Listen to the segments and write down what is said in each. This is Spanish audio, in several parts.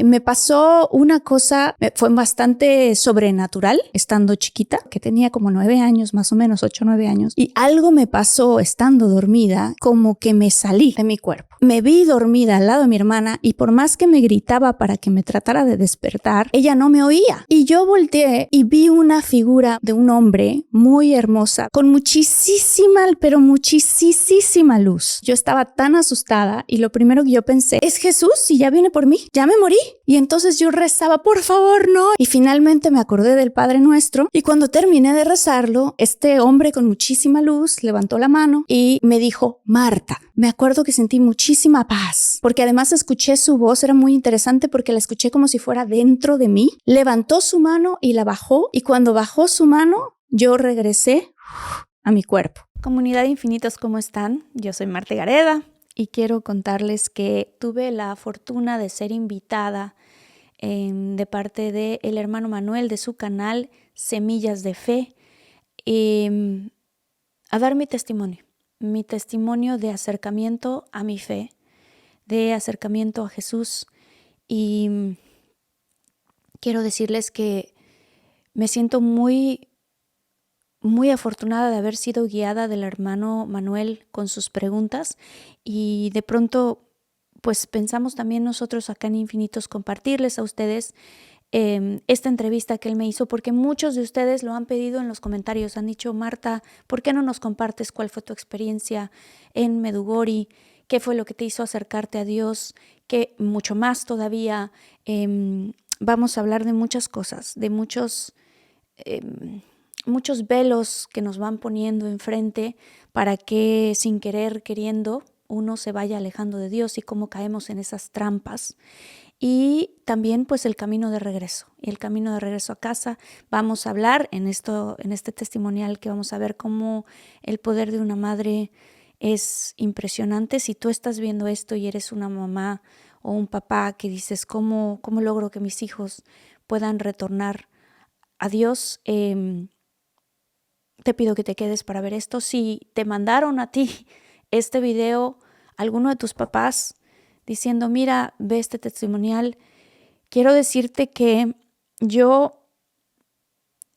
Me pasó una cosa, fue bastante sobrenatural estando chiquita, que tenía como 9 años, más o menos 8 o 9 años, y algo me pasó estando dormida, como que me salí de mi cuerpo. Me vi dormida al lado de mi hermana y por más que me gritaba para que me tratara de despertar, ella no me oía. Y yo volteé y vi una figura de un hombre muy hermosa, con muchísima, pero muchísima luz. Yo estaba tan asustada y lo primero que yo pensé, es Jesús y ya viene por mí, ya me morí. Y entonces yo rezaba, por favor, no. Y finalmente me acordé del Padre Nuestro y cuando terminé de rezarlo, este hombre con muchísima luz levantó la mano y me dijo, Marta. Me acuerdo que sentí muchísima paz, porque además escuché su voz, era muy interesante porque la escuché como si fuera dentro de mí. Levantó su mano y la bajó, y cuando bajó su mano, yo regresé a mi cuerpo. Comunidad Infinitos, ¿cómo están? Yo soy Marta Gareda y quiero contarles que tuve la fortuna de ser invitada de parte del hermano Manuel de su canal Semillas de Fe a dar mi testimonio de acercamiento a mi fe, de acercamiento a Jesús. Y quiero decirles que me siento muy afortunada de haber sido guiada del hermano Manuel con sus preguntas, y de pronto pues pensamos también nosotros acá en Infinitos compartirles a ustedes esta entrevista que él me hizo, porque muchos de ustedes lo han pedido en los comentarios, han dicho, Marta, ¿por qué no nos compartes cuál fue tu experiencia en Medugori? ¿Qué fue lo que te hizo acercarte a Dios? Que mucho más todavía, vamos a hablar de muchas cosas, de muchos velos que nos van poniendo enfrente para que sin querer, queriendo, uno se vaya alejando de Dios y cómo caemos en esas trampas. Y también pues el camino de regreso. Y el camino de regreso a casa, vamos a hablar en este testimonial que vamos a ver cómo el poder de una madre es impresionante. Si tú estás viendo esto y eres una mamá o un papá que dices, ¿cómo logro que mis hijos puedan retornar a Dios? Te pido que te quedes para ver esto. Si te mandaron a ti este video, alguno de tus papás, diciendo, mira, ve este testimonial, quiero decirte que yo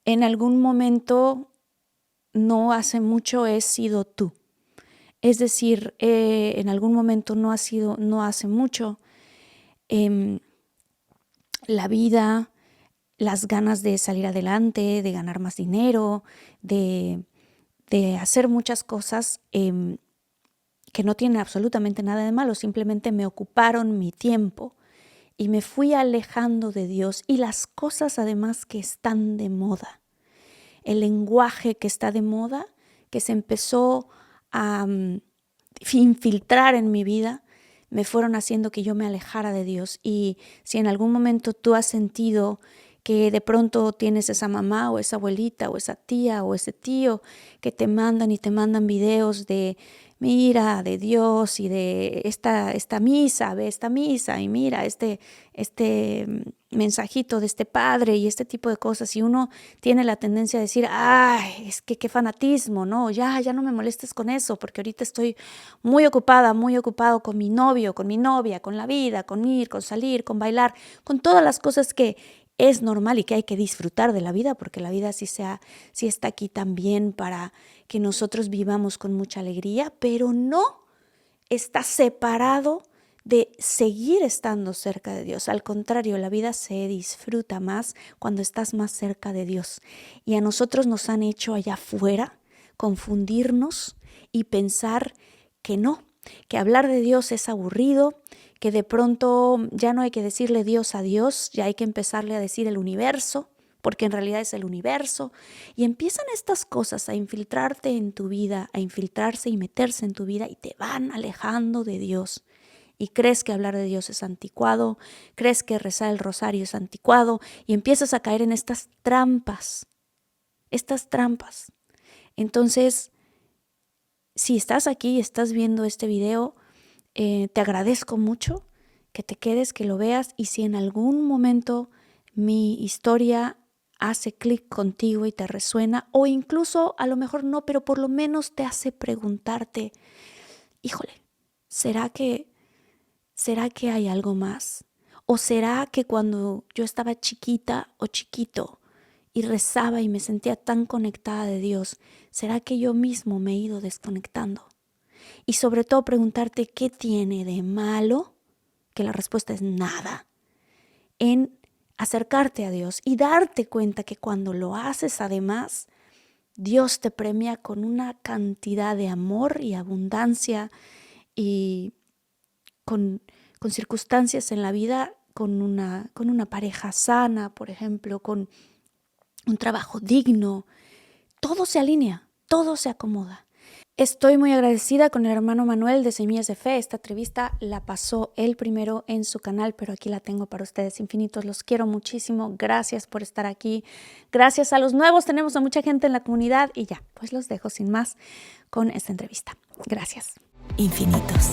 en algún momento, no hace mucho, he sido tú. Es decir, en algún momento no hace mucho, la vida, las ganas de salir adelante, de ganar más dinero, de hacer muchas cosas que no tienen absolutamente nada de malo, simplemente me ocuparon mi tiempo y me fui alejando de Dios y las cosas además que están de moda. El lenguaje que está de moda, que se empezó a infiltrar en mi vida, me fueron haciendo que yo me alejara de Dios. Y si en algún momento tú has sentido que de pronto tienes esa mamá o esa abuelita o esa tía o ese tío que te mandan videos de mira, de Dios y de esta misa, ve esta misa y mira este mensajito de este padre y este tipo de cosas, y uno tiene la tendencia a decir, ay, es que qué fanatismo, no, ya no me molestes con eso, porque ahorita estoy muy ocupado con mi novio, con mi novia, con la vida, con ir, con salir, con bailar, con todas las cosas que es normal y que hay que disfrutar de la vida, porque la vida sí está aquí también para que nosotros vivamos con mucha alegría, pero no está separado de seguir estando cerca de Dios. Al contrario, la vida se disfruta más cuando estás más cerca de Dios. Y a nosotros nos han hecho allá afuera confundirnos y pensar que no, que hablar de Dios es aburrido, que de pronto ya no hay que decirle Dios a Dios, ya hay que empezarle a decir el universo, porque en realidad es el universo. Y empiezan estas cosas a infiltrarte en tu vida, a infiltrarse y meterse en tu vida y te van alejando de Dios. Y crees que hablar de Dios es anticuado, crees que rezar el rosario es anticuado y empiezas a caer en estas trampas. Entonces, si estás aquí y estás viendo este video, te agradezco mucho que te quedes, que lo veas, y si en algún momento mi historia hace clic contigo y te resuena, o incluso a lo mejor no, pero por lo menos te hace preguntarte, híjole, ¿será que hay algo más? ¿O será que cuando yo estaba chiquita o chiquito y rezaba y me sentía tan conectada de Dios, será que yo mismo me he ido desconectando? Y sobre todo preguntarte qué tiene de malo, que la respuesta es nada, en acercarte a Dios y darte cuenta que cuando lo haces además, Dios te premia con una cantidad de amor y abundancia y con circunstancias en la vida, con una pareja sana, por ejemplo, con un trabajo digno. Todo se alinea, todo se acomoda. Estoy muy agradecida con el hermano Manuel de Semillas de Fe. Esta entrevista la pasó él primero en su canal, pero aquí la tengo para ustedes infinitos. Los quiero muchísimo. Gracias por estar aquí. Gracias a los nuevos. Tenemos a mucha gente en la comunidad y ya, pues los dejo sin más con esta entrevista. Gracias. Infinitos.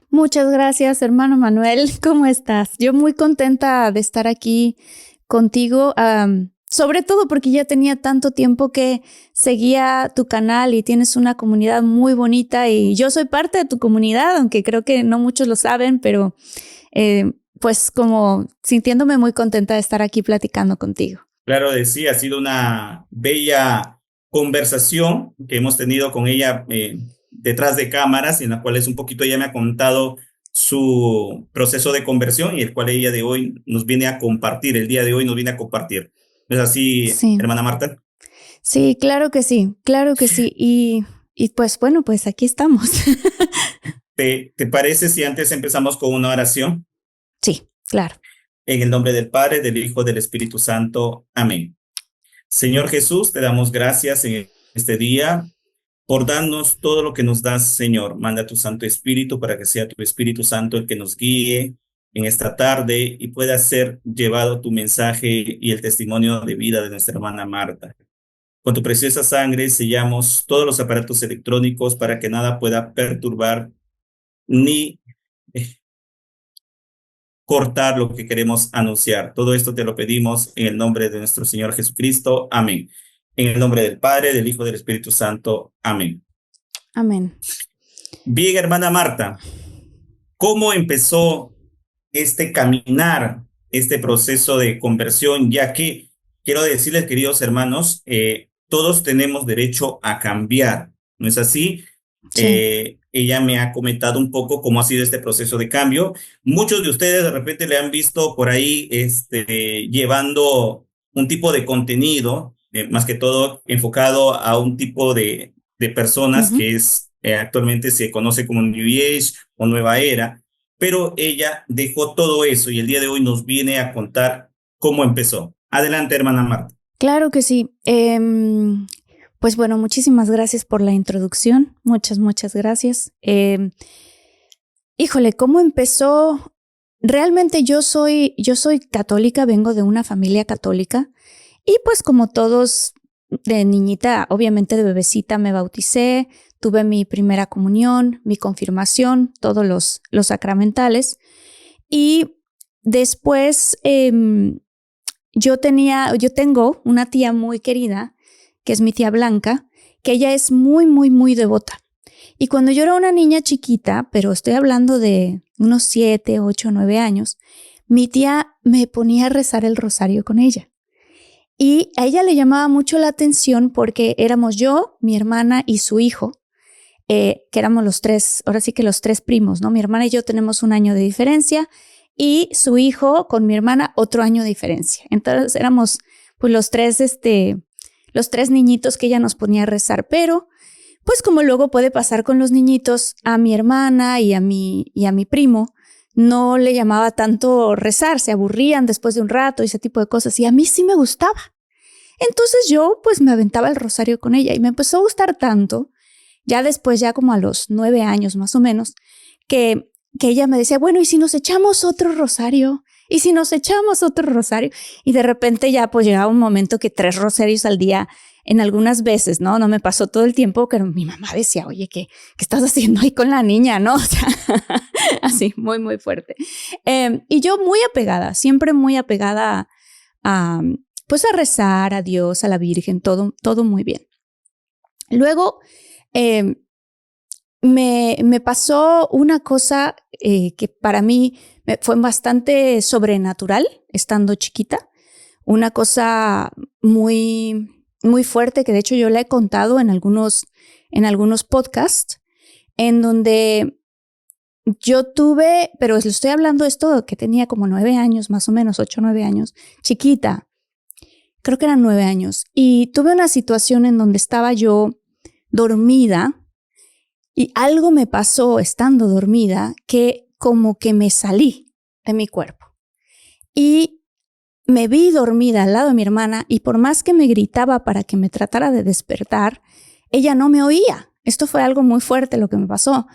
Muchas gracias, hermano Manuel. ¿Cómo estás? Yo muy contenta de estar aquí contigo, sobre todo porque ya tenía tanto tiempo que seguía tu canal y tienes una comunidad muy bonita y yo soy parte de tu comunidad, aunque creo que no muchos lo saben, pero pues como sintiéndome muy contenta de estar aquí platicando contigo. Claro de sí, ha sido una bella conversación que hemos tenido con ella detrás de cámaras, en la cual un poquito ella me ha contado su proceso de conversión y el cual ella de hoy nos viene a compartir, el día de hoy nos viene a compartir. ¿No es así, Sí. hermana Marta? Sí, claro que sí, claro que sí. Y pues bueno, pues aquí estamos. ¿Te parece si antes empezamos con una oración? Sí, claro. En el nombre del Padre, del Hijo, del Espíritu Santo. Amén. Señor Jesús, te damos gracias en este día por darnos todo lo que nos das, Señor. Manda tu Santo Espíritu para que sea tu Espíritu Santo el que nos guíe en esta tarde y pueda ser llevado tu mensaje y el testimonio de vida de nuestra hermana Marta. Con tu preciosa sangre sellamos todos los aparatos electrónicos para que nada pueda perturbar ni cortar lo que queremos anunciar. Todo esto te lo pedimos en el nombre de nuestro Señor Jesucristo. Amén. En el nombre del Padre, del Hijo, del Espíritu Santo. Amén. Amén. Bien, hermana Marta, ¿cómo empezó este caminar, este proceso de conversión? Ya que quiero decirles, queridos hermanos, todos tenemos derecho a cambiar, ¿no es así? Sí. Ella me ha comentado un poco cómo ha sido este proceso de cambio. Muchos de ustedes de repente le han visto por ahí llevando un tipo de contenido, más que todo enfocado a un tipo de personas Uh-huh. que es actualmente se conoce como New Age o Nueva Era, pero ella dejó todo eso y el día de hoy nos viene a contar cómo empezó. Adelante, hermana Marta. Claro que sí. Pues bueno, muchísimas gracias por la introducción. Muchas gracias. Híjole, ¿cómo empezó? Realmente yo soy católica, vengo de una familia católica y pues como todos de niñita, obviamente de bebecita me bauticé, tuve mi primera comunión, mi confirmación, todos los sacramentales y después yo tengo una tía muy querida, que es mi tía Blanca, que ella es muy devota. Y cuando yo era una niña chiquita, pero estoy hablando de unos 7, 8, 9 años, mi tía me ponía a rezar el rosario con ella. Y a ella le llamaba mucho la atención porque éramos yo, mi hermana y su hijo, que éramos los tres, ahora sí que los tres primos, ¿no? Mi hermana y yo tenemos un año de diferencia y su hijo con mi hermana otro año de diferencia. Entonces éramos pues los tres niñitos que ella nos ponía a rezar, pero pues como luego puede pasar con los niñitos, a mi hermana y a mi primo no le llamaba tanto rezar, se aburrían después de un rato y ese tipo de cosas y a mí sí me gustaba. Entonces yo pues me aventaba el rosario con ella y me empezó a gustar tanto, ya después, ya como a los 9 años más o menos, que ella me decía, bueno, ¿y si nos echamos otro rosario? ¿Y si nos echamos otro rosario? Y de repente ya pues llegaba un momento que 3 rosarios al día en algunas veces, ¿no? No me pasó todo el tiempo, pero mi mamá decía, oye, ¿qué estás haciendo ahí con la niña, no? O sea, así, muy fuerte. Y yo muy apegada, siempre muy apegada pues a rezar, a Dios, a la Virgen, todo muy bien. Luego, me pasó una cosa que para mí fue bastante sobrenatural estando chiquita. Una cosa muy, muy fuerte que de hecho yo la he contado en algunos podcasts, en donde yo tuve, pero le estoy hablando de esto que tenía como 9 años, más o menos, 8 o 9 años, chiquita, creo que eran 9 años, y tuve una situación en donde estaba yo dormida y algo me pasó estando dormida que como que me salí de mi cuerpo. Y me vi dormida al lado de mi hermana y por más que me gritaba para que me tratara de despertar, ella no me oía. Esto fue algo muy fuerte lo que me pasó.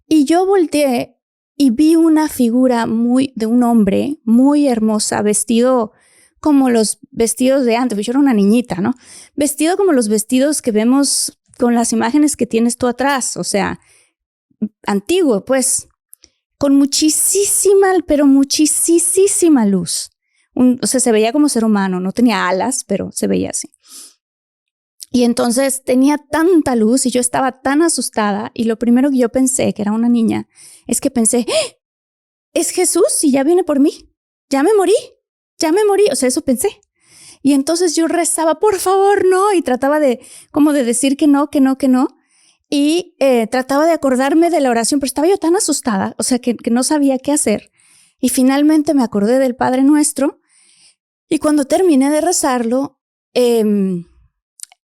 Y yo volteé y vi una figura de un hombre muy hermosa, vestido como los vestidos de antes. Yo era una niñita, ¿no? Vestido como los vestidos que vemos con las imágenes que tienes tú atrás. O sea, antiguo, pues, con muchísima, pero muchísima luz. O sea, se veía como ser humano, no tenía alas, pero se veía así. Y entonces tenía tanta luz y yo estaba tan asustada y lo primero que yo pensé, que era una niña, es que pensé, ¡eh! Es Jesús y ya viene por mí. Ya me morí. O sea, eso pensé. Y entonces yo rezaba, por favor, no. Y trataba de decir que no. Y trataba de acordarme de la oración, pero estaba yo tan asustada, o sea, que no sabía qué hacer. Y finalmente me acordé del Padre Nuestro. Y cuando terminé de rezarlo,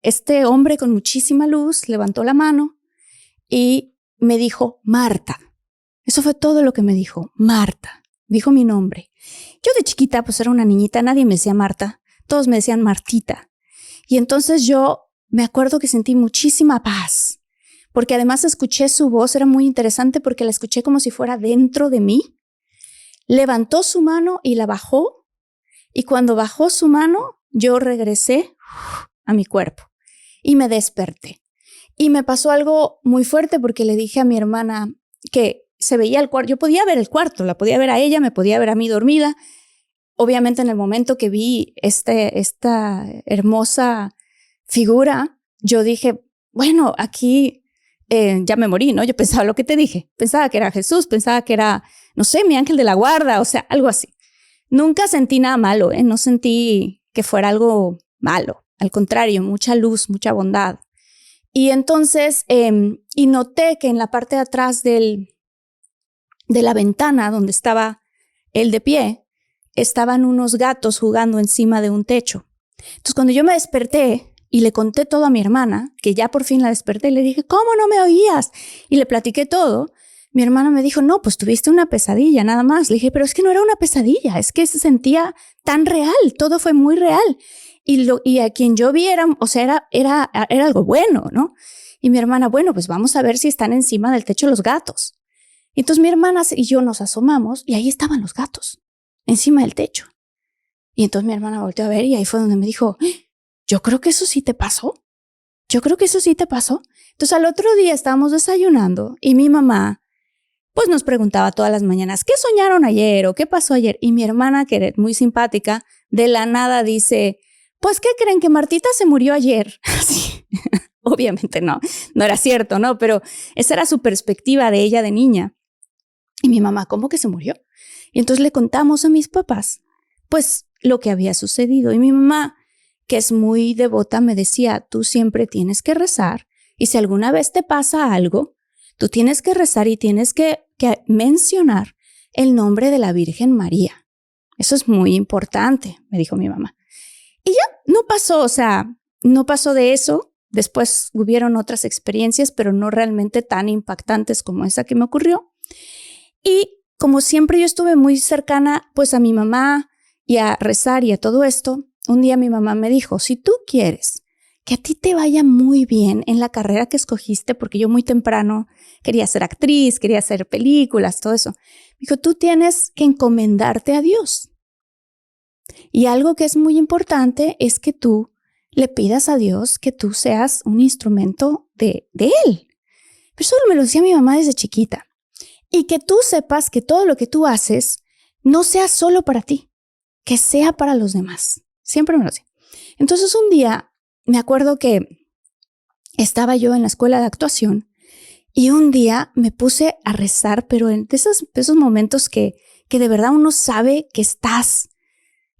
este hombre con muchísima luz levantó la mano y me dijo, Marta. Eso fue todo lo que me dijo, Marta. Dijo mi nombre. Yo de chiquita, pues era una niñita, nadie me decía Marta. Todos me decían Martita. Y entonces yo me acuerdo que sentí muchísima paz. Porque además escuché su voz, era muy interesante porque la escuché como si fuera dentro de mí. Levantó su mano y la bajó. Y cuando bajó su mano, yo regresé a mi cuerpo y me desperté. Y me pasó algo muy fuerte porque le dije a mi hermana que se veía el cuarto. Yo podía ver el cuarto, la podía ver a ella, me podía ver a mí dormida. Obviamente en el momento que vi esta hermosa figura, yo dije, bueno, aquí ya me morí, ¿no? Yo pensaba lo que te dije. Pensaba que era Jesús, pensaba que era, no sé, mi ángel de la guarda, o sea, algo así. Nunca sentí nada malo, no sentí que fuera algo malo. Al contrario, mucha luz, mucha bondad. Y entonces, y noté que en la parte de atrás de la ventana donde estaba él de pie, estaban unos gatos jugando encima de un techo. Entonces, cuando yo me desperté y le conté todo a mi hermana, que ya por fin la desperté, le dije, ¿cómo no me oías? Y le platiqué todo. Mi hermana me dijo, no, pues tuviste una pesadilla, nada más. Le dije, pero es que no era una pesadilla, es que se sentía tan real, todo fue muy real. Y a quien yo vi era algo bueno, ¿no? Y mi hermana, bueno, pues vamos a ver si están encima del techo los gatos. Y entonces mi hermana y yo nos asomamos y ahí estaban los gatos, encima del techo. Y entonces mi hermana volteó a ver y ahí fue donde me dijo, yo creo que eso sí te pasó. Entonces al otro día estábamos desayunando y mi mamá pues nos preguntaba todas las mañanas, ¿qué soñaron ayer o qué pasó ayer? Y mi hermana, que era muy simpática, de la nada dice, pues, ¿qué creen? Que Martita se murió ayer. Así. Obviamente no era cierto, ¿no? Pero esa era su perspectiva de ella de niña. Y mi mamá, ¿cómo que se murió? Y entonces le contamos a mis papás, pues, lo que había sucedido. Y mi mamá, que es muy devota, me decía, tú siempre tienes que rezar y si alguna vez te pasa algo, tú tienes que rezar y tienes que mencionar el nombre de la Virgen María. Eso es muy importante, me dijo mi mamá. Y ya no pasó, o sea, no pasó de eso. Después hubieron otras experiencias, pero no realmente tan impactantes como esa que me ocurrió. Y como siempre yo estuve muy cercana pues a mi mamá y a rezar y a todo esto, un día mi mamá me dijo, si tú quieres que a ti te vaya muy bien en la carrera que escogiste, porque yo muy temprano quería ser actriz, quería hacer películas, todo eso. Me dijo, tú tienes que encomendarte a Dios. Y algo que es muy importante es que tú le pidas a Dios que tú seas un instrumento de Él. Pero eso me lo decía mi mamá desde chiquita. Y que tú sepas que todo lo que tú haces no sea solo para ti, que sea para los demás. Siempre me lo decía. Entonces un día me acuerdo que estaba yo en la escuela de actuación Y un día me puse a rezar, pero en esos momentos que de verdad uno sabe que estás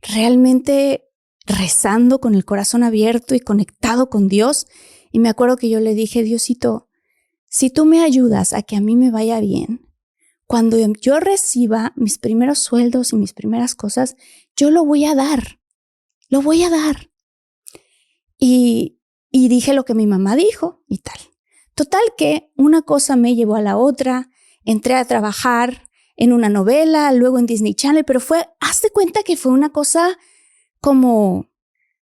realmente rezando con el corazón abierto y conectado con Dios. Y me acuerdo que yo le dije, Diosito, si tú me ayudas a que a mí me vaya bien, cuando yo reciba mis primeros sueldos y mis primeras cosas, yo lo voy a dar. Y dije lo que mi mamá dijo y tal. Total que una cosa me llevó a la otra, entré a trabajar en una novela, luego en Disney Channel, pero haz de cuenta que fue una cosa como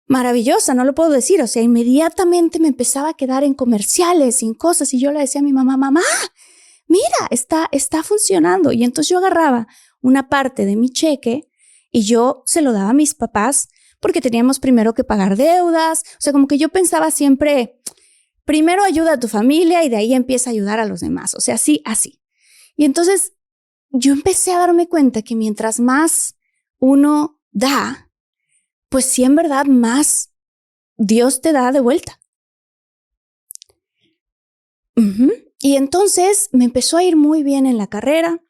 maravillosa, no lo puedo decir, o sea, inmediatamente me empezaba a quedar en comerciales, en cosas, y yo le decía a mi mamá, mira, está funcionando. Y entonces yo agarraba una parte de mi cheque y yo se lo daba a mis papás porque teníamos primero que pagar deudas. O sea, como que yo pensaba siempre, primero ayuda a tu familia y de ahí empieza a ayudar a los demás. O sea, así. Y entonces yo empecé a darme cuenta que mientras más uno da, pues sí, en verdad, más Dios te da de vuelta. Y entonces me empezó a ir muy bien en la carrera.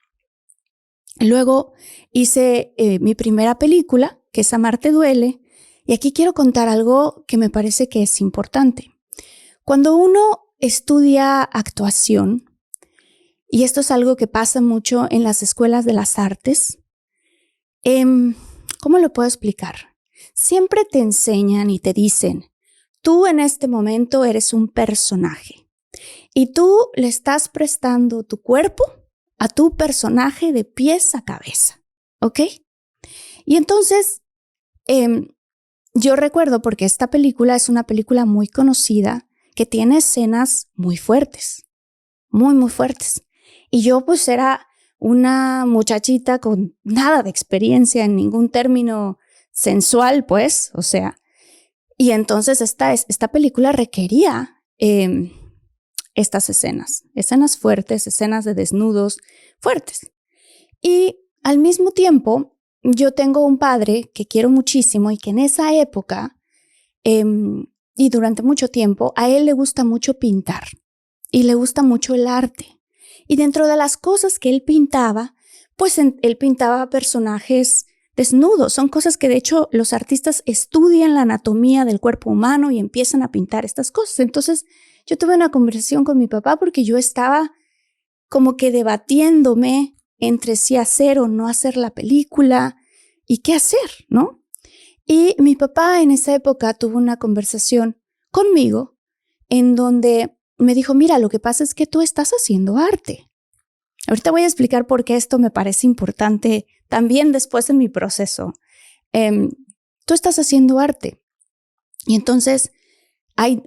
Luego hice mi primera película, que es Amarte duele. Y aquí quiero contar algo que me parece que es importante. Cuando uno estudia actuación, y esto es algo que pasa mucho en las escuelas de las artes, ¿cómo lo puedo explicar? Siempre te enseñan y te dicen, tú en este momento eres un personaje y tú le estás prestando tu cuerpo a tu personaje de pies a cabeza, ¿ok? Y entonces, yo recuerdo, porque esta película es una película muy conocida que tiene escenas muy fuertes, muy, muy fuertes. Y yo pues era una muchachita con nada de experiencia en ningún término sensual, pues, o sea. Y entonces esta película requería estas escenas fuertes, escenas de desnudos fuertes. Y al mismo tiempo, yo tengo un padre que quiero muchísimo y que en esa época y durante mucho tiempo, a él le gusta mucho pintar y le gusta mucho el arte. Y dentro de las cosas que él pintaba, pues él pintaba personajes desnudos. Son cosas que de hecho los artistas estudian la anatomía del cuerpo humano y empiezan a pintar estas cosas. Entonces yo tuve una conversación con mi papá porque yo estaba como que debatiéndome entre si hacer o no hacer la película y qué hacer, ¿no? Y mi papá en esa época tuvo una conversación conmigo en donde me dijo, mira, lo que pasa es que tú estás haciendo arte. Ahorita voy a explicar por qué esto me parece importante también después en mi proceso. Tú estás haciendo arte. Y entonces hay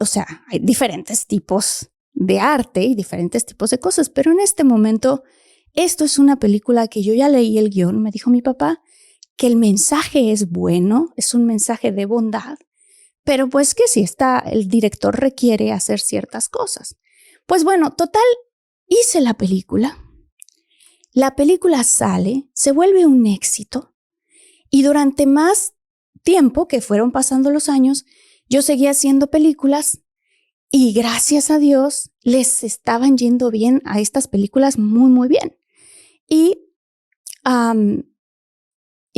diferentes tipos de arte y diferentes tipos de cosas, pero en este momento esto es una película que yo ya leí el guión, me dijo mi papá, que el mensaje es bueno, es un mensaje de bondad, pero pues que si el director requiere hacer ciertas cosas. Pues bueno, total, hice la película sale, se vuelve un éxito y durante más tiempo que fueron pasando los años, yo seguía haciendo películas y gracias a Dios les estaban yendo bien a estas películas muy, muy bien. Y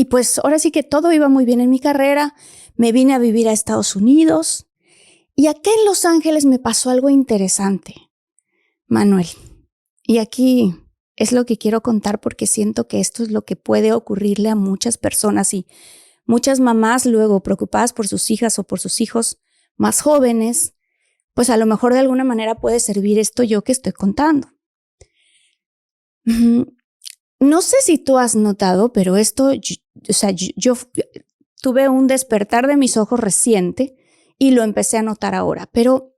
pues ahora sí que todo iba muy bien en mi carrera. Me vine a vivir a Estados Unidos y acá en Los Ángeles me pasó algo interesante, Manuel. Y aquí es lo que quiero contar porque siento que esto es lo que puede ocurrirle a muchas personas y muchas mamás luego preocupadas por sus hijas o por sus hijos más jóvenes, pues a lo mejor de alguna manera puede servir esto yo que estoy contando. No sé si tú has notado, pero esto, yo tuve un despertar de mis ojos reciente y lo empecé a notar ahora, pero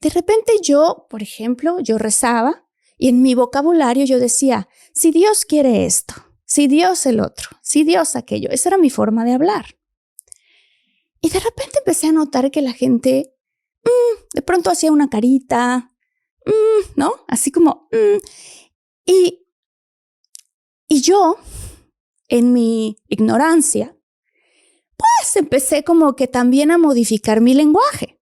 de repente yo, por ejemplo, yo rezaba y en mi vocabulario yo decía, si Dios quiere esto, si Dios el otro, si Dios aquello, esa era mi forma de hablar. Y de repente empecé a notar que la gente de pronto hacía una carita, ¿no? Así como, y yo, en mi ignorancia, pues empecé como que también a modificar mi lenguaje.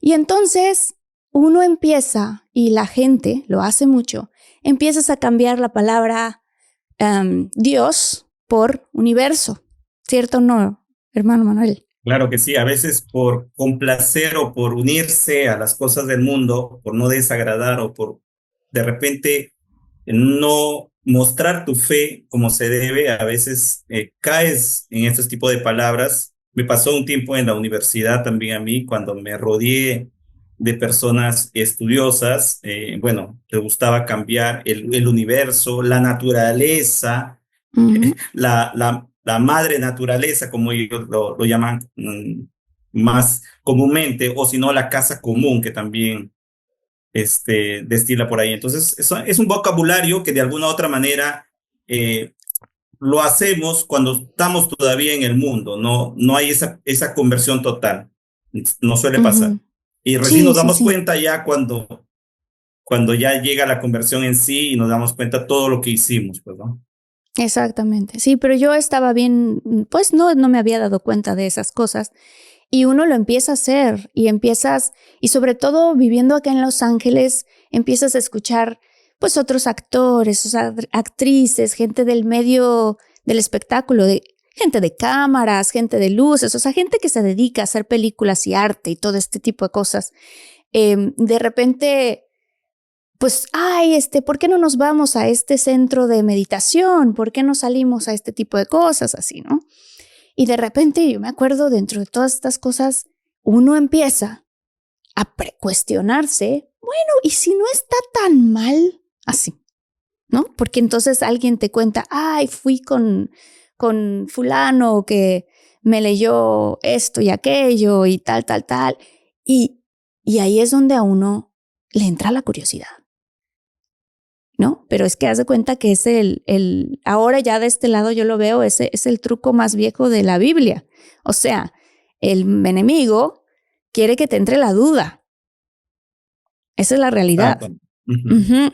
Y entonces uno empieza, y la gente lo hace mucho, empiezas a cambiar la palabra Dios por universo, ¿cierto o no, hermano Manuel? Claro que sí, a veces por complacer o por unirse a las cosas del mundo, por no desagradar o por de repente no mostrar tu fe como se debe, a veces caes en estos tipos de palabras. Me pasó un tiempo en la universidad también a mí, cuando me rodeé de personas estudiosas, bueno, te gustaba cambiar el universo, la naturaleza, Uh-huh. la madre naturaleza, como ellos lo llaman más comúnmente, o si no, la casa común, que también destila por ahí. Entonces, es un vocabulario que de alguna u otra manera eh, lo hacemos cuando estamos todavía en el mundo, no hay esa conversión total, no suele pasar. Uh-huh. Y recién Sí, nos sí, damos sí. cuenta ya cuando ya llega la conversión en sí y nos damos cuenta todo lo que hicimos, pues, ¿no? Exactamente. Sí, pero yo estaba bien, pues no me había dado cuenta de esas cosas. Y uno lo empieza a hacer y empiezas, y sobre todo viviendo acá en Los Ángeles, empiezas a escuchar pues otros actores, o sea, actrices, gente del medio del espectáculo, gente de cámaras, gente de luces, o sea, gente que se dedica a hacer películas y arte y todo este tipo de cosas. De repente, pues, ay, ¿por qué no nos vamos a este centro de meditación? ¿Por qué no salimos a este tipo de cosas así, no? Y de repente yo me acuerdo, dentro de todas estas cosas, uno empieza a cuestionarse, bueno, ¿y si no está tan mal así? ¿No? Porque entonces alguien te cuenta, ay, fui con fulano que me leyó esto y aquello y tal, tal, tal. Y ahí es donde a uno le entra la curiosidad, ¿no? Pero es que haz de cuenta que es ahora ya de este lado yo lo veo, ese es el truco más viejo de la Biblia. O sea, el enemigo quiere que te entre la duda. Esa es la realidad. Exacto. Ujú. Uh-huh.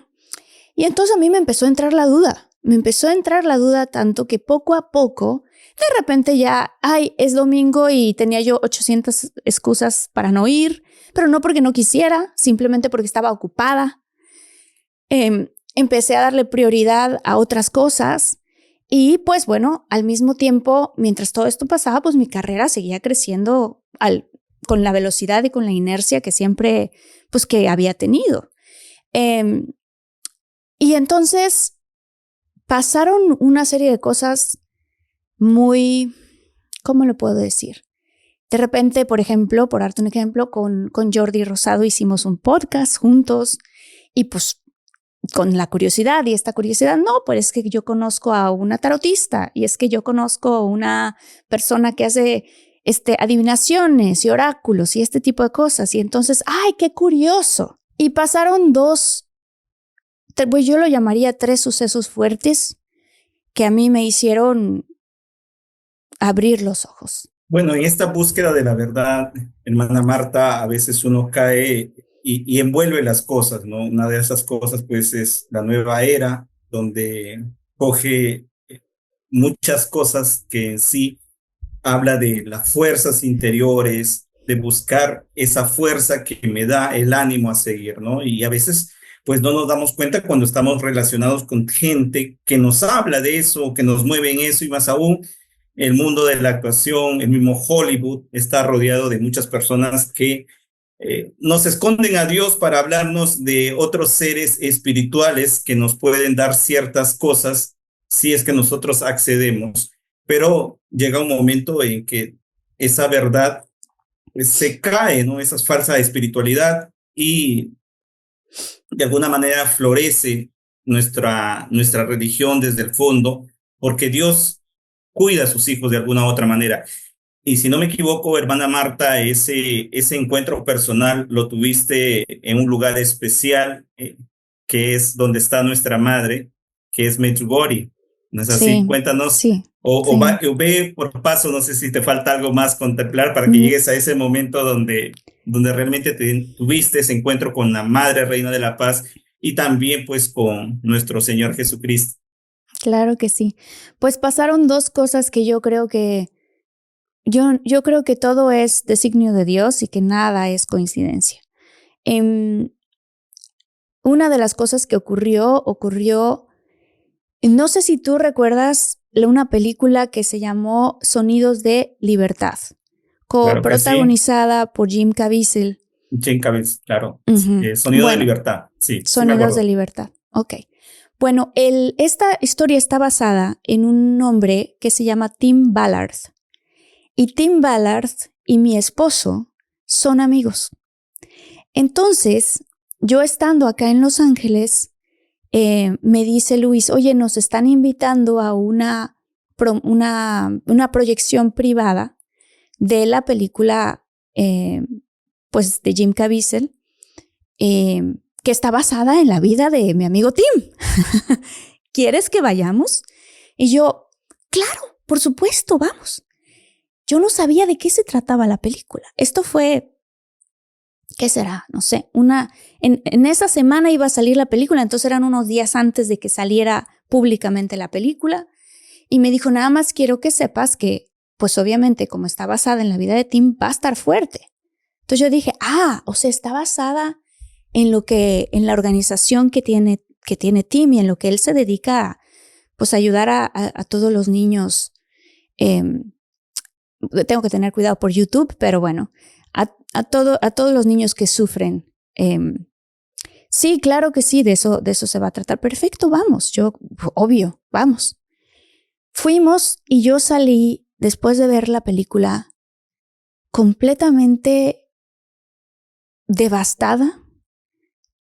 Y entonces a mí me empezó a entrar la duda. Me empezó a entrar la duda tanto que poco a poco, de repente ya, ay, es domingo y tenía yo 800 excusas para no ir, pero no porque no quisiera, simplemente porque estaba ocupada. Empecé a darle prioridad a otras cosas y pues bueno, al mismo tiempo, mientras todo esto pasaba, pues mi carrera seguía creciendo con la velocidad y con la inercia que siempre, pues que había tenido. Y entonces pasaron una serie de cosas muy, ¿cómo lo puedo decir? De repente, por ejemplo, por darte un ejemplo, con Jordi Rosado hicimos un podcast juntos y pues con la curiosidad, y esta curiosidad, no, pues es que yo conozco a una tarotista y es que yo conozco a una persona que hace adivinaciones y oráculos y este tipo de cosas. Y entonces, ¡ay, qué curioso! Y pasaron pues yo lo llamaría 3 sucesos fuertes que a mí me hicieron abrir los ojos. Bueno, en esta búsqueda de la verdad, hermana Marta, a veces uno cae y envuelve las cosas, ¿no? Una de esas cosas, pues, es la nueva era, donde coge muchas cosas que en sí habla de las fuerzas interiores, de buscar esa fuerza que me da el ánimo a seguir, ¿no? Y a veces, pues, no nos damos cuenta cuando estamos relacionados con gente que nos habla de eso, que nos mueve en eso, y más aún el mundo de la actuación, el mismo Hollywood, está rodeado de muchas personas que nos esconden a Dios para hablarnos de otros seres espirituales que nos pueden dar ciertas cosas si es que nosotros accedemos. Pero llega un momento en que esa verdad se cae, ¿no? Esa falsa espiritualidad y de alguna manera florece nuestra religión desde el fondo, porque Dios cuida a sus hijos de alguna u otra manera. Y si no me equivoco, hermana Marta, ese encuentro personal lo tuviste en un lugar especial, que es donde está nuestra madre, que es Medjugorje. ¿No es así? Sí, Cuéntanos, sí, o sí. ve por paso, no sé si te falta algo más contemplar para que Mm, llegues a ese momento donde realmente tuviste ese encuentro con la Madre Reina de la Paz y también pues con nuestro Señor Jesucristo. claro que sí. Pues pasaron 2 cosas que yo creo que todo es designio de Dios y que nada es coincidencia. Una de las cosas que ocurrió, no sé si tú recuerdas una película que se llamó Sonidos de Libertad, Claro que sí. protagonizada por Jim Caviezel. Jim Caviezel, claro. Ujú. Sonido de Bueno, libertad. Sí, sí me Sonidos de acuerdo. Libertad. Ok. Bueno, esta historia está basada en un hombre que se llama Tim Ballard. Y Tim Ballard y mi esposo son amigos. Entonces, yo estando acá en Los Ángeles, me dice Luis, oye, nos están invitando a una proyección privada de la película pues de Jim Caviezel, que está basada en la vida de mi amigo Tim. ¿Quieres que vayamos? Y yo, claro, por supuesto, vamos. Yo no sabía de qué se trataba la película. Esto fue, ¿qué será? No sé, en esa semana iba a salir la película, entonces eran unos días antes de que saliera públicamente la película. Y me dijo, nada más quiero que sepas que, pues obviamente, como está basada en la vida de Tim, va a estar fuerte. Entonces yo dije, o sea, está basada en la organización que tiene Tim y en lo que él se dedica a, pues, ayudar a todos los niños. Tengo que tener cuidado por YouTube, pero bueno, a todos los niños que sufren. Sí, claro que sí, de eso se va a tratar. Perfecto, vamos. Obvio, vamos. Fuimos y yo salí después de ver la película completamente devastada,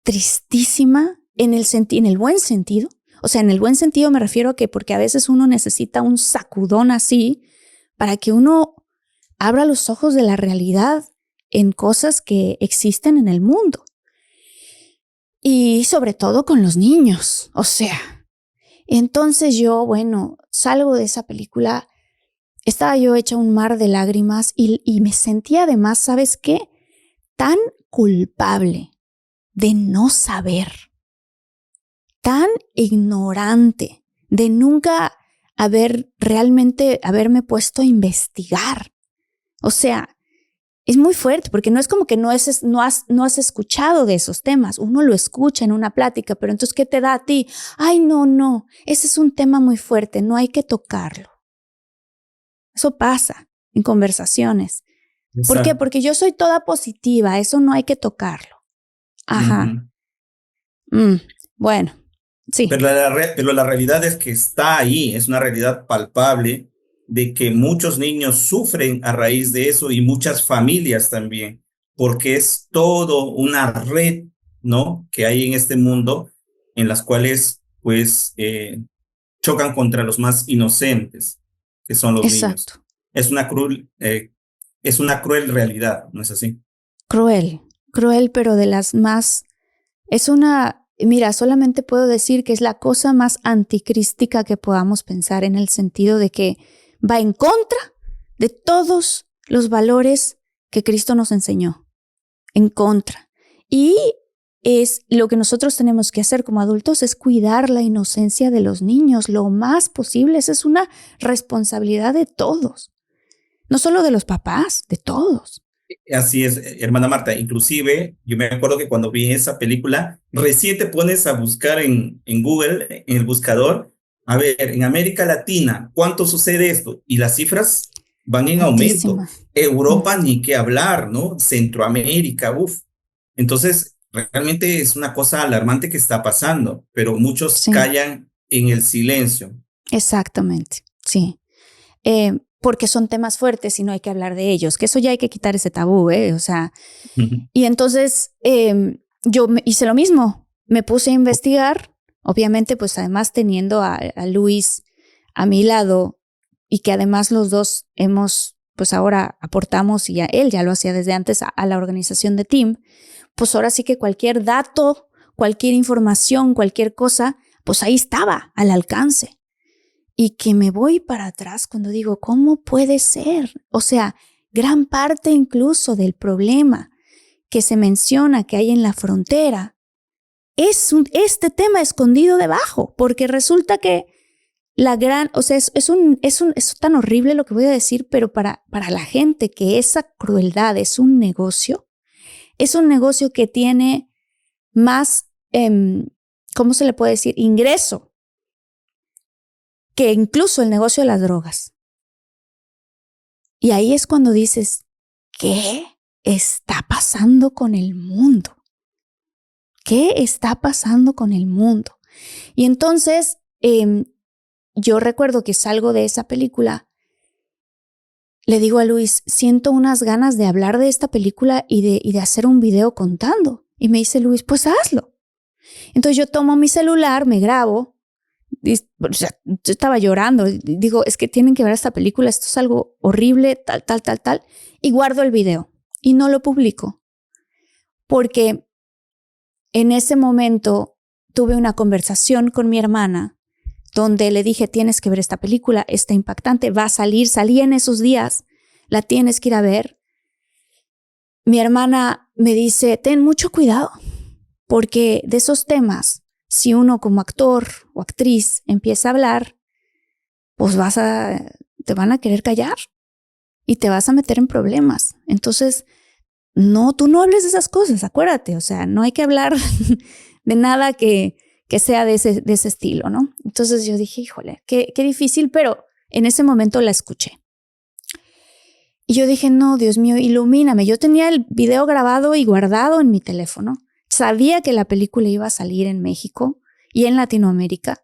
tristísima, en el buen sentido. O sea, en el buen sentido me refiero a que porque a veces uno necesita un sacudón así para que uno abra los ojos de la realidad en cosas que existen en el mundo. Y sobre todo con los niños. O sea, entonces yo, bueno, salgo de esa película, estaba yo hecha un mar de lágrimas y me sentía además, ¿sabes qué? Tan culpable de no saber, tan ignorante de nunca haberme puesto a investigar. O sea, es muy fuerte porque no es como que no has escuchado de esos temas. Uno lo escucha en una plática, pero entonces, ¿qué te da a ti? Ay, no, ese es un tema muy fuerte, no hay que tocarlo. Eso pasa en conversaciones. ¿Por qué? Exacto. Porque yo soy toda positiva, eso no hay que tocarlo. Ajá. Ujú. Bueno, sí. Pero la realidad es que está ahí, es una realidad palpable de que muchos niños sufren a raíz de eso y muchas familias también, porque es todo una red, ¿no? Que hay en este mundo en las cuales, pues, chocan contra los más inocentes, que son los niños. Exacto. Es una es una cruel realidad, ¿no es así? Cruel, pero de las más... Mira, solamente puedo decir que es la cosa más anticrística que podamos pensar, en el sentido de que va en contra de todos los valores que Cristo nos enseñó. En contra. Y es lo que nosotros tenemos que hacer como adultos, es cuidar la inocencia de los niños lo más posible. Esa es una responsabilidad de todos. No solo de los papás, de todos. Así es, hermana Marta. Inclusive, yo me acuerdo que cuando vi esa película, recién te pones a buscar en Google, en el buscador, a ver, en América Latina, ¿cuánto sucede esto? Y las cifras van en aumento. Altísima. Europa, ni qué hablar, ¿no? Centroamérica, uff. Entonces, realmente es una cosa alarmante que está pasando, pero muchos Sí, callan en el silencio. exactamente. Sí. Porque son temas fuertes y no hay que hablar de ellos, que eso ya hay que quitar ese tabú, ¿eh? O sea, y entonces yo hice lo mismo, me puse a investigar, obviamente pues además teniendo a Luis a mi lado y que además los dos pues ahora aportamos, y él ya lo hacía desde antes a la organización de Tim, pues ahora sí que cualquier dato, cualquier información, cualquier cosa, pues ahí estaba al alcance. Y que me voy para atrás cuando digo, ¿cómo puede ser? O sea, gran parte incluso del problema que se menciona que hay en la frontera es este tema escondido debajo, porque resulta que o sea, es tan horrible lo que voy a decir, pero para la gente que esa crueldad es un negocio, Es un negocio que tiene más, ¿cómo se le puede decir? Ingreso que incluso el negocio de las drogas. Y ahí es cuando dices, ¿qué está pasando con el mundo? ¿Qué está pasando con el mundo? Y entonces, yo recuerdo que salgo de esa película, le digo a Luis, siento unas ganas de hablar de esta película y de hacer un video contando. Y me dice Luis, pues hazlo. Entonces yo tomo mi celular, me grabo, o sea, yo estaba llorando, digo, es que tienen que ver esta película, esto es algo horrible, tal, y guardo el video y no lo publico. Porque en ese momento tuve una conversación con mi hermana donde le dije, tienes que ver esta película, está impactante, va a salí en esos días, la tienes que ir a ver. Mi hermana me dice, ten mucho cuidado, porque de esos temas, si uno como actor o actriz empieza a hablar, pues te van a querer callar y te vas a meter en problemas. Entonces, no, tú no hables de esas cosas, acuérdate, o sea, no hay que hablar de nada que sea de ese estilo, ¿no? Entonces yo dije, híjole, qué difícil, pero en ese momento la escuché. Y yo dije, no, Dios mío, ilumíname. Yo tenía el video grabado y guardado en mi teléfono. Sabía que la película iba a salir en México y en Latinoamérica.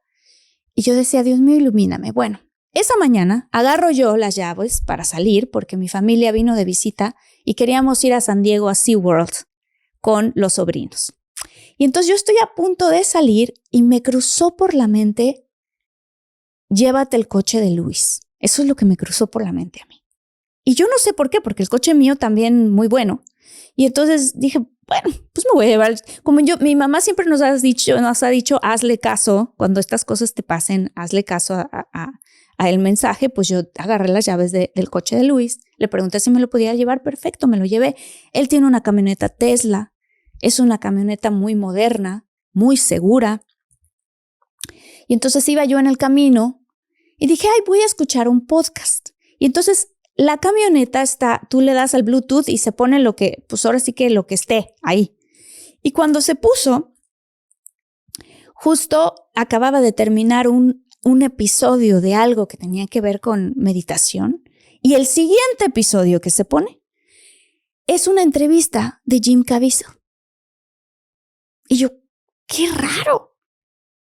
Y yo decía, Dios mío, ilumíname. Bueno, esa mañana agarro yo las llaves para salir porque mi familia vino de visita y queríamos ir a San Diego a SeaWorld con los sobrinos. Y entonces yo estoy a punto de salir y me cruzó por la mente, llévate el coche de Luis. Eso es lo que me cruzó por la mente a mí. Y yo no sé por qué, porque el coche mío también muy bueno. Y entonces dije, bueno, pues me voy a llevar. Como mi mamá siempre nos ha dicho, hazle caso. Cuando estas cosas te pasen, hazle caso a el mensaje. Pues yo agarré las llaves del coche de Luis. Le pregunté si me lo podía llevar. Perfecto, me lo llevé. Él tiene una camioneta Tesla. Es una camioneta muy moderna, muy segura. Y entonces iba yo en el camino y dije, ay, voy a escuchar un podcast. Y entonces la camioneta tú le das al Bluetooth y se pone pues ahora sí que lo que esté ahí. Y cuando se puso, justo acababa de terminar un episodio de algo que tenía que ver con meditación. Y el siguiente episodio que se pone es una entrevista de Jim Caviezel. Y yo, qué raro,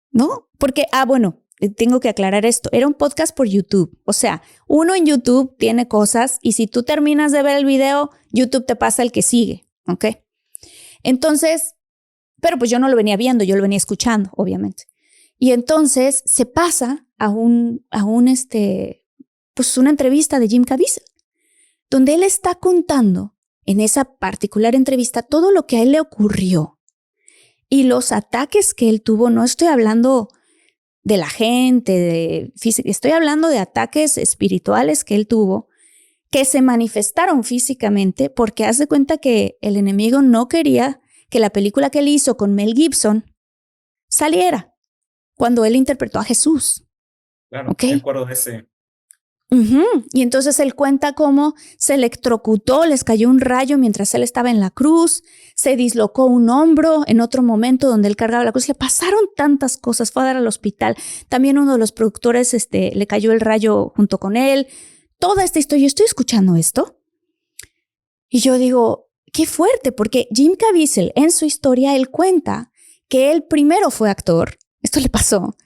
¿no? Porque, bueno, tengo que aclarar esto. Era un podcast por YouTube. O sea, uno en YouTube tiene cosas y si tú terminas de ver el video, YouTube te pasa el que sigue, ¿ok? Entonces, pero pues yo no lo venía viendo, yo lo venía escuchando, obviamente. Y entonces se pasa pues una entrevista de Jim Caviezel, donde él está contando en esa particular entrevista todo lo que a él le ocurrió y los ataques que él tuvo. No estoy hablando de la gente, estoy hablando de ataques espirituales que él tuvo, que se manifestaron físicamente porque haz de cuenta que el enemigo no quería que la película que él hizo con Mel Gibson saliera cuando él interpretó a Jesús. Claro, ¿Okay? me acuerdo de ese. Y entonces él cuenta cómo se electrocutó, les cayó un rayo mientras él estaba en la cruz, se dislocó un hombro en otro momento donde él cargaba la cruz, le pasaron tantas cosas, fue a dar al hospital, también uno de los productores le cayó el rayo junto con él, toda esta historia. Yo estoy escuchando esto y yo digo, qué fuerte, porque Jim Caviezel en su historia él cuenta que él primero fue actor, esto le pasó,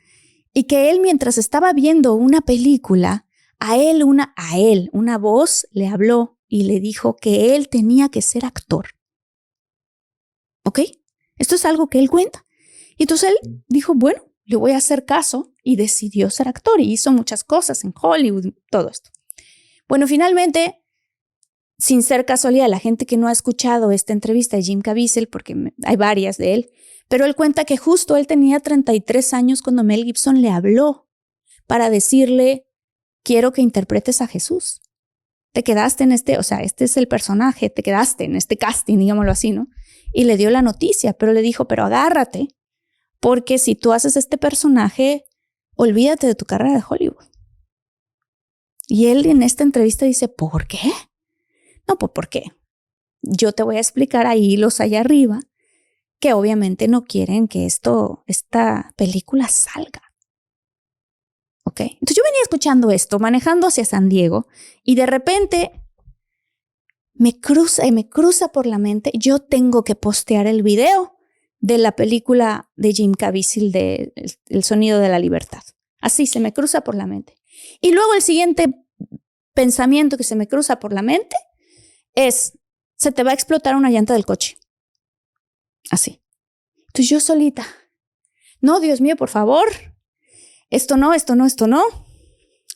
y que él mientras estaba viendo una película, a él una voz le habló y le dijo que él tenía que ser actor. ¿Ok? Esto es algo que él cuenta. Y entonces él dijo, bueno, le voy a hacer caso y decidió ser actor y hizo muchas cosas en Hollywood, todo esto. Bueno, finalmente, sin ser casualidad, la gente que no ha escuchado esta entrevista de Jim Caviezel, porque hay varias de él, pero él cuenta que justo él tenía 33 años cuando Mel Gibson le habló para decirle, quiero que interpretes a Jesús. Te quedaste este es el personaje, te quedaste en este casting, digámoslo así, ¿no? Y le dio la noticia, pero le dijo, pero agárrate, porque si tú haces este personaje, olvídate de tu carrera de Hollywood. Y él en esta entrevista dice, ¿por qué? No, pues ¿por qué? yo te voy a explicar ahí los allá arriba que obviamente no quieren que esta película salga. ¿Ok? Entonces yo venía escuchando esto, manejando hacia San Diego, y de repente me cruza por la mente, yo tengo que postear el video de la película de Jim Caviezel de El sonido de la libertad. Así se me cruza por la mente. Y luego el siguiente pensamiento que se me cruza por la mente es, se te va a explotar una llanta del coche. Así. Entonces yo solita, no, Dios mío, por favor, esto no.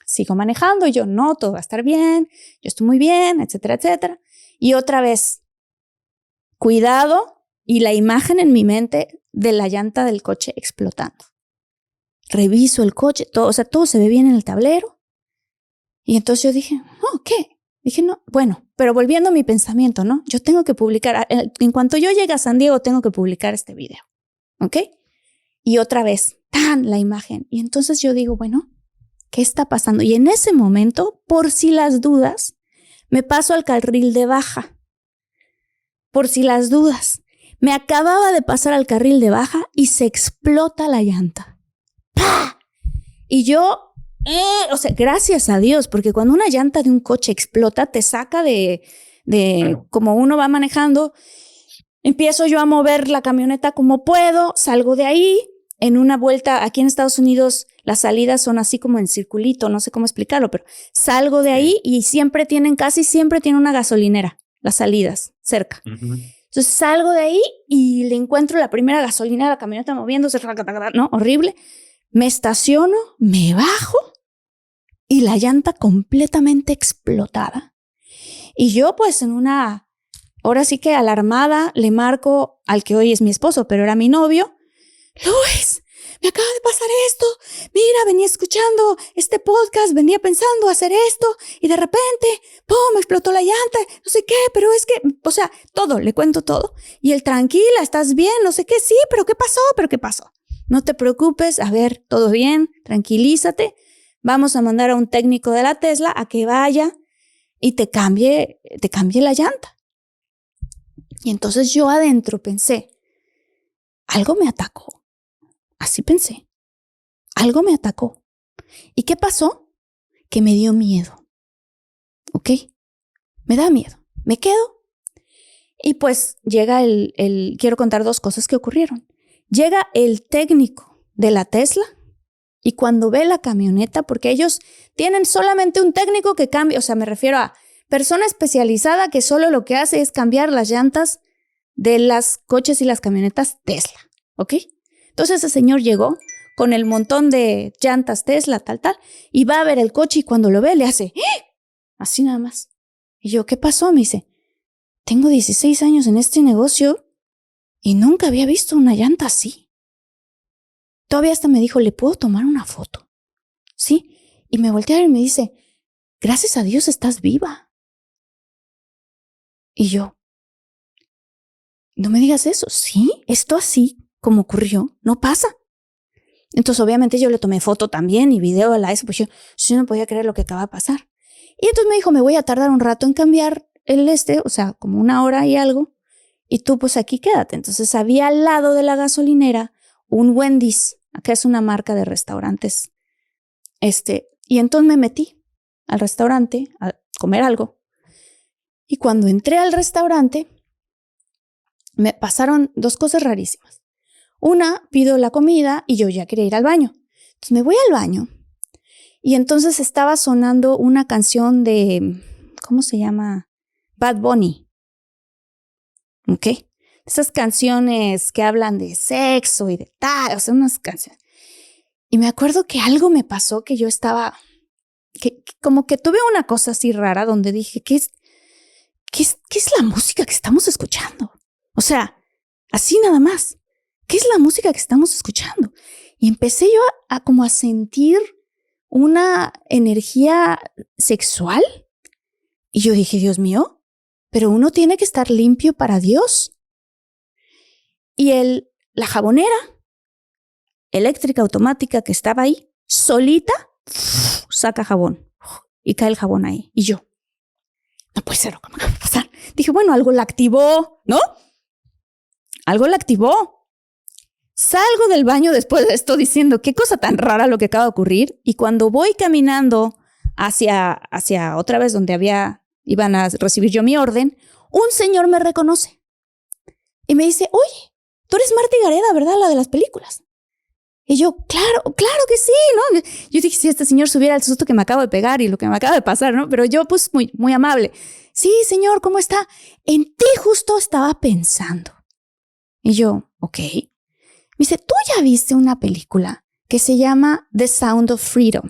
Sigo manejando y yo, no, todo va a estar bien, yo estoy muy bien, etcétera, etcétera. Y otra vez, cuidado, y la imagen en mi mente de la llanta del coche explotando. Reviso el coche, todo se ve bien en el tablero. Y entonces yo dije, oh, ¿qué? Dije, no, bueno, pero volviendo a mi pensamiento, ¿no? Yo tengo que publicar, en cuanto yo llegue a San Diego, tengo que publicar este video, ¿ok? Y otra vez, ¡tan! La imagen. Y entonces yo digo, bueno, ¿qué está pasando? Y en ese momento, por si las dudas, me paso al carril de baja. Por si las dudas. Me acababa de pasar al carril de baja y se explota la llanta. ¡Pah! Y yo, gracias a Dios, porque cuando una llanta de un coche explota, te saca de como uno va manejando. Empiezo yo a mover la camioneta como puedo, salgo de ahí. En una vuelta, aquí en Estados Unidos, las salidas son así como en circulito, no sé cómo explicarlo, pero salgo de ahí y casi siempre tiene una gasolinera, las salidas, cerca. Entonces salgo de ahí y le encuentro la primera gasolinera, la camioneta moviéndose, ¿no? Horrible. Me estaciono, me bajo y la llanta completamente explotada. Y yo pues ahora sí que alarmada, le marco al que hoy es mi esposo, pero era mi novio. Luis, me acaba de pasar esto. Mira, venía escuchando este podcast, venía pensando hacer esto y de repente, ¡pum!, me explotó la llanta, no sé qué, pero es que, todo, le cuento todo. Y él, tranquila, ¿estás bien? No sé qué, sí, pero ¿qué pasó? No te preocupes, a ver, todo bien, tranquilízate. Vamos a mandar a un técnico de la Tesla a que vaya y te cambie la llanta. Y entonces yo adentro pensé, algo me atacó. Así pensé. Algo me atacó. ¿Y qué pasó? Que me dio miedo. ¿Ok? Me da miedo. Me quedo. Y pues llega quiero contar dos cosas que ocurrieron. Llega el técnico de la Tesla y cuando ve la camioneta, porque ellos tienen solamente un técnico que cambia, me refiero a persona especializada que solo lo que hace es cambiar las llantas de las coches y las camionetas Tesla. ¿Ok? Entonces ese señor llegó con el montón de llantas Tesla, tal, y va a ver el coche y cuando lo ve le hace así nada más. Y yo, ¿qué pasó? Me dice, tengo 16 años en este negocio y nunca había visto una llanta así. Todavía hasta me dijo, ¿le puedo tomar una foto? Sí. Y me voltea y me dice, gracias a Dios estás viva. Y yo, no me digas eso. Sí, esto así como ocurrió, no pasa. Entonces obviamente yo le tomé foto también y video a eso, pues yo no podía creer lo que acaba de pasar. Y entonces me dijo, me voy a tardar un rato en cambiar como 1 hora y algo, y tú pues aquí quédate. Entonces había al lado de la gasolinera un Wendy's, acá es una marca de restaurantes, y entonces me metí al restaurante a comer algo. Y cuando entré al restaurante, me pasaron 2 cosas rarísimas. Una, pido la comida y yo ya quería ir al baño. Entonces me voy al baño y entonces estaba sonando una canción de, ¿cómo se llama? Bad Bunny. ¿Ok? Esas canciones que hablan de sexo y de tal, unas canciones. Y me acuerdo que algo me pasó que yo estaba, que como que tuve una cosa así rara donde dije, ¿qué es la música que estamos escuchando? Así nada más. ¿Qué es la música que estamos escuchando? Y empecé yo a sentir una energía sexual. Y yo dije, Dios mío, pero uno tiene que estar limpio para Dios. Y la jabonera eléctrica automática que estaba ahí, solita, saca jabón. Y cae el jabón ahí. Y yo, no puede ser lo que me acaba de pasar. Dije, bueno, algo la activó, ¿no? Algo la activó. Salgo del baño después de esto diciendo, qué cosa tan rara lo que acaba de ocurrir. Y cuando voy caminando hacia otra vez donde iban a recibir yo mi orden, un señor me reconoce y me dice, oye, tú eres Marta Gareda, ¿verdad? La de las películas. Y yo, claro que sí, ¿no? Yo dije, si este señor supiera el susto que me acabo de pegar y lo que me acaba de pasar, ¿no? Pero yo, pues, muy, muy amable. Sí, señor, ¿cómo está? En ti justo estaba pensando. Y yo, ok. Me dice, ¿tú ya viste una película que se llama The Sound of Freedom?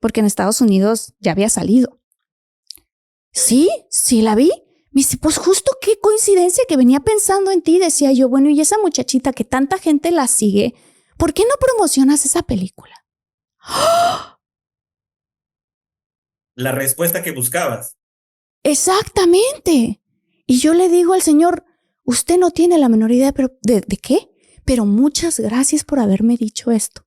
Porque en Estados Unidos ya había salido. Sí la vi. Me dice, pues justo qué coincidencia que venía pensando en ti. Decía yo, bueno, y esa muchachita que tanta gente la sigue, ¿por qué no promocionas esa película? ¡Oh! La respuesta que buscabas. Exactamente. Y yo le digo al señor, usted no tiene la menor idea ¿de qué? Pero muchas gracias por haberme dicho esto.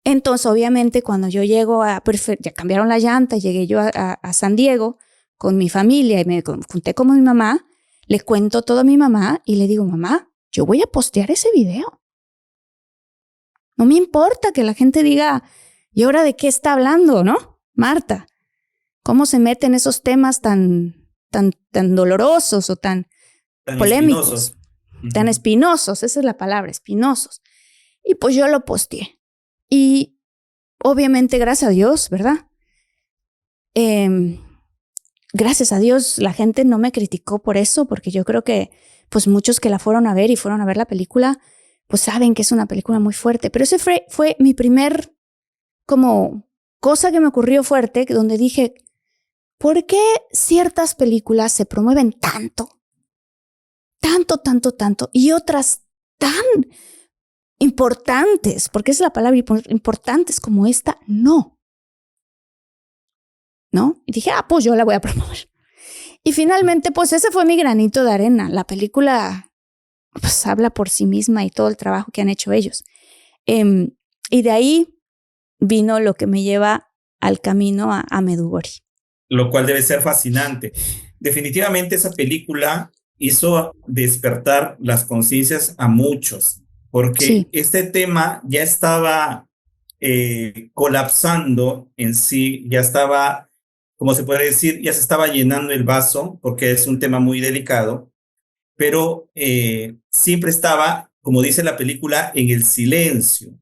Entonces, obviamente, cuando yo llego ya cambiaron la llanta, llegué yo a San Diego con mi familia y me junté con mi mamá, le cuento todo a mi mamá y le digo, mamá, yo voy a postear ese video. No me importa que la gente diga, ¿y ahora de qué está hablando, no? Marta, ¿cómo se meten esos temas tan dolorosos o tan polémicos? Espinosos. Tan espinosos, esa es la palabra, espinosos. Y pues yo lo posteé. Y obviamente, gracias a Dios, ¿verdad? Gracias a Dios la gente no me criticó por eso, porque yo creo que pues muchos que la fueron a ver y fueron a ver la película, pues saben que es una película muy fuerte. Pero ese fue mi primer como cosa que me ocurrió fuerte, donde dije, ¿por qué ciertas películas se promueven tanto? Tanto, y otras tan importantes, porque es la palabra importantes como esta, no. ¿No? Y dije, pues yo la voy a promover. Y finalmente, pues ese fue mi granito de arena. La película pues habla por sí misma y todo el trabajo que han hecho ellos. Y de ahí vino lo que me lleva al camino a Medjugorje. Lo cual debe ser fascinante. Definitivamente esa película hizo despertar las conciencias a muchos, porque Sí. este tema ya estaba colapsando en sí, ya estaba, como se puede decir, ya se estaba llenando el vaso, porque es un tema muy delicado, pero siempre estaba, como dice la película, en el silencio.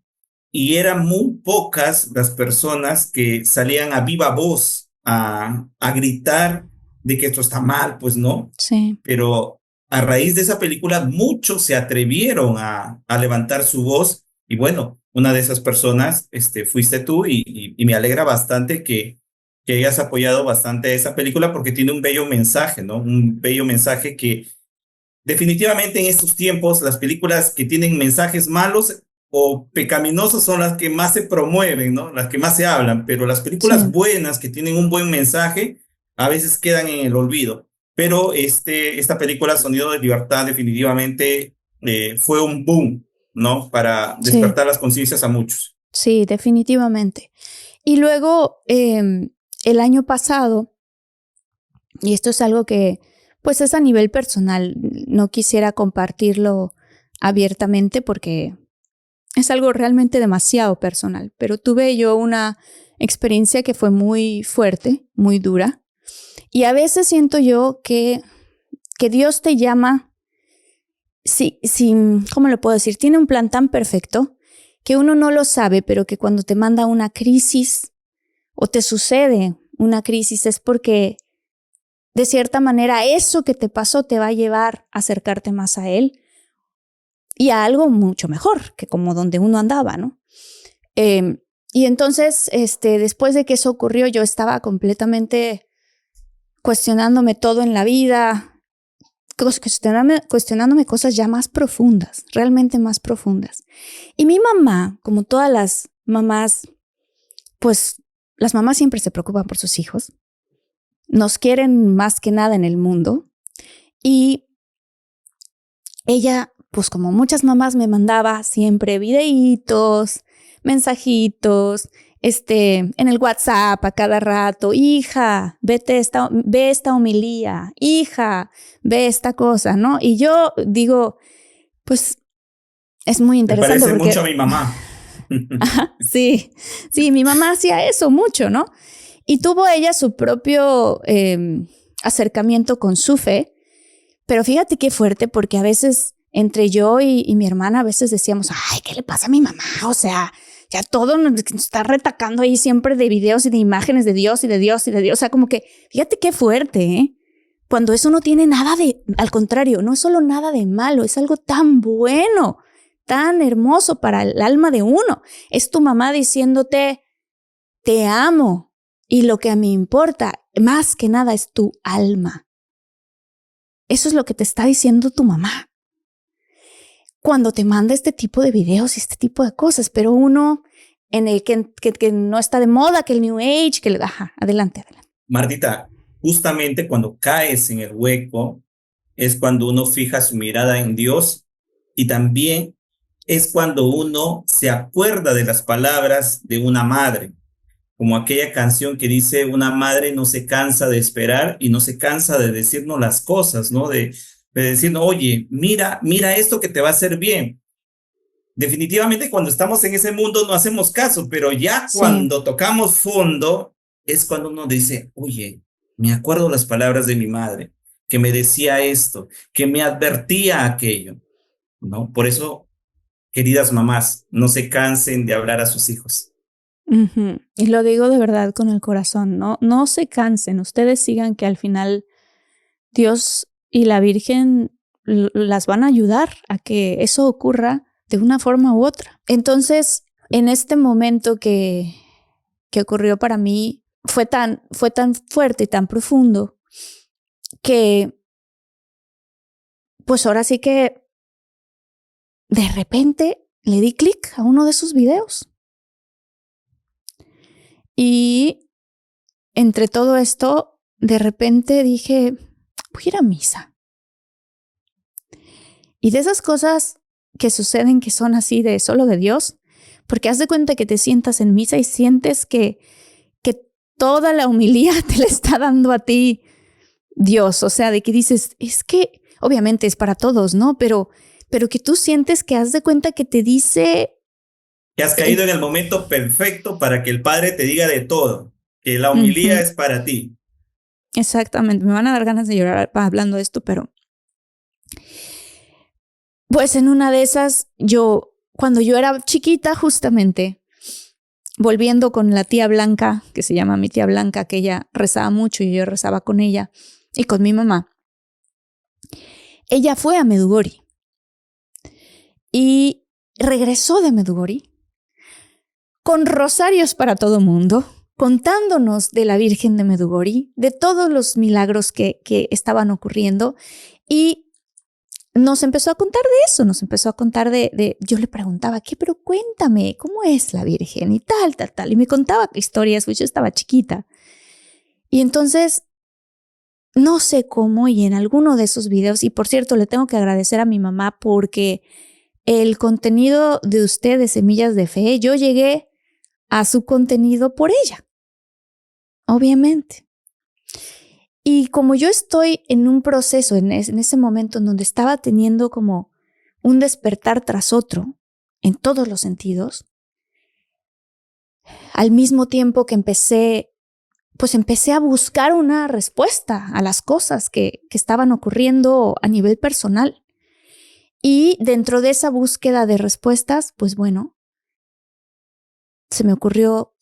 Y eran muy pocas las personas que salían a viva voz a gritar de que esto está mal, pues no. Sí. Pero a raíz de esa película, muchos se atrevieron a levantar su voz. Y bueno, una de esas personas fuiste tú y me alegra bastante que hayas apoyado bastante esa película porque tiene un bello mensaje, ¿no? Un bello mensaje que definitivamente en estos tiempos las películas que tienen mensajes malos o pecaminosos son las que más se promueven, ¿no? Las que más se hablan, pero las películas buenas que tienen un buen mensaje a veces quedan en el olvido. Pero esta película Sonido de Libertad definitivamente fue un boom, ¿no? Para despertar las conciencias a muchos. Sí, definitivamente. Y luego, el año pasado, y esto es algo que pues es a nivel personal, no quisiera compartirlo abiertamente porque es algo realmente demasiado personal, pero tuve yo una experiencia que fue muy fuerte, muy dura, y a veces siento yo que Dios te llama, ¿cómo lo puedo decir? Tiene un plan tan perfecto que uno no lo sabe, pero que cuando te manda una crisis o te sucede una crisis es porque de cierta manera eso que te pasó te va a llevar a acercarte más a Él y a algo mucho mejor que como donde uno andaba, ¿no? Y entonces, después de que eso ocurrió, yo estaba completamente cuestionándome todo en la vida, cuestionándome cosas ya más profundas, realmente más profundas. Y mi mamá, como todas las mamás, pues las mamás siempre se preocupan por sus hijos, nos quieren más que nada en el mundo. Y ella, pues como muchas mamás, me mandaba siempre videitos, mensajitos, en el WhatsApp a cada rato, hija, ve esta homilía, hija, ve esta cosa, ¿no? Y yo digo, pues es muy Me interesante parece porque mucho a mi mamá. ajá, sí, mi mamá hacía eso mucho, ¿no? Y tuvo ella su propio acercamiento con su fe, pero fíjate qué fuerte, porque a veces entre yo y mi hermana a veces decíamos, ay, ¿qué le pasa a mi mamá? O sea, ya todo nos está retacando ahí siempre de videos y de imágenes de Dios y de Dios y de Dios. O sea, como que, fíjate qué fuerte, ¿eh? Cuando eso no tiene nada al contrario, no es solo nada de malo, es algo tan bueno, tan hermoso para el alma de uno. Es tu mamá diciéndote, te amo y lo que a mí importa, más que nada, es tu alma. Eso es lo que te está diciendo tu mamá cuando te manda este tipo de videos y este tipo de cosas, pero uno en el que no está de moda, que el New Age, que ajá, adelante. Martita, justamente cuando caes en el hueco es cuando uno fija su mirada en Dios y también es cuando uno se acuerda de las palabras de una madre, como aquella canción que dice, una madre no se cansa de esperar y no se cansa de decirnos las cosas, ¿no? De decirnos, oye, mira esto que te va a hacer bien. Definitivamente cuando estamos en ese mundo no hacemos caso, pero ya Sí. cuando tocamos fondo es cuando uno dice, oye, me acuerdo las palabras de mi madre, que me decía esto, que me advertía aquello, ¿no? Por eso, queridas mamás, no se cansen de hablar a sus hijos. Uh-huh. Y lo digo de verdad con el corazón, no se cansen, ustedes sigan que al final Dios y la Virgen las van a ayudar a que eso ocurra de una forma u otra. Entonces, en este momento que ocurrió para mí, fue tan fuerte y tan profundo que, pues ahora sí que de repente le di clic a uno de sus videos. Y entre todo esto, de repente dije, voy a ir a misa. Y de esas cosas que suceden que son así de solo de Dios, porque haz de cuenta que te sientas en misa y sientes que toda la humildad te la está dando a ti Dios. O sea, de que dices, es que obviamente es para todos, ¿no? Pero que tú sientes que haz de cuenta que te dice... Que has caído en el momento perfecto para que el Padre te diga de todo, que la homilía Uh-huh. es para ti. Exactamente, me van a dar ganas de llorar hablando de esto, pero pues en una de esas, cuando yo era chiquita justamente, volviendo con la tía Blanca, que se llama mi tía Blanca, que ella rezaba mucho y yo rezaba con ella y con mi mamá, ella fue a Medugori y regresó de Medugori con rosarios para todo mundo, contándonos de la Virgen de Medugori, de todos los milagros que estaban ocurriendo, y nos empezó a contar de eso, nos empezó a contar yo le preguntaba, ¿qué? Pero cuéntame, ¿cómo es la Virgen? Y tal. Y me contaba historias, pues yo estaba chiquita. Y entonces, no sé cómo, y en alguno de esos videos, y por cierto, le tengo que agradecer a mi mamá porque el contenido de usted de Semillas de Fe, yo llegué a su contenido por ella, obviamente. Y como yo estoy en un proceso, en ese momento en donde estaba teniendo como un despertar tras otro, en todos los sentidos, al mismo tiempo que empecé a buscar una respuesta a las cosas que estaban ocurriendo a nivel personal. Y dentro de esa búsqueda de respuestas, pues bueno, se me ocurrió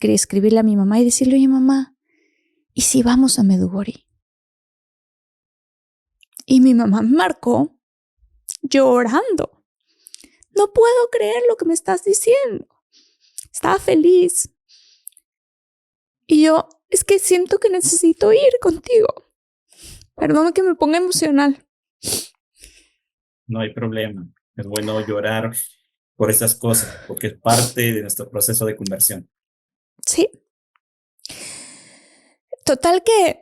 escribirle a mi mamá y decirle, oye mamá, ¿y si vamos a Medugori? Y mi mamá me marcó llorando. No puedo creer lo que me estás diciendo. Estaba feliz. Y yo, es que siento que necesito ir contigo. Perdón que me ponga emocional. No hay problema. Es bueno llorar por esas cosas, porque es parte de nuestro proceso de conversión. Sí. Total que,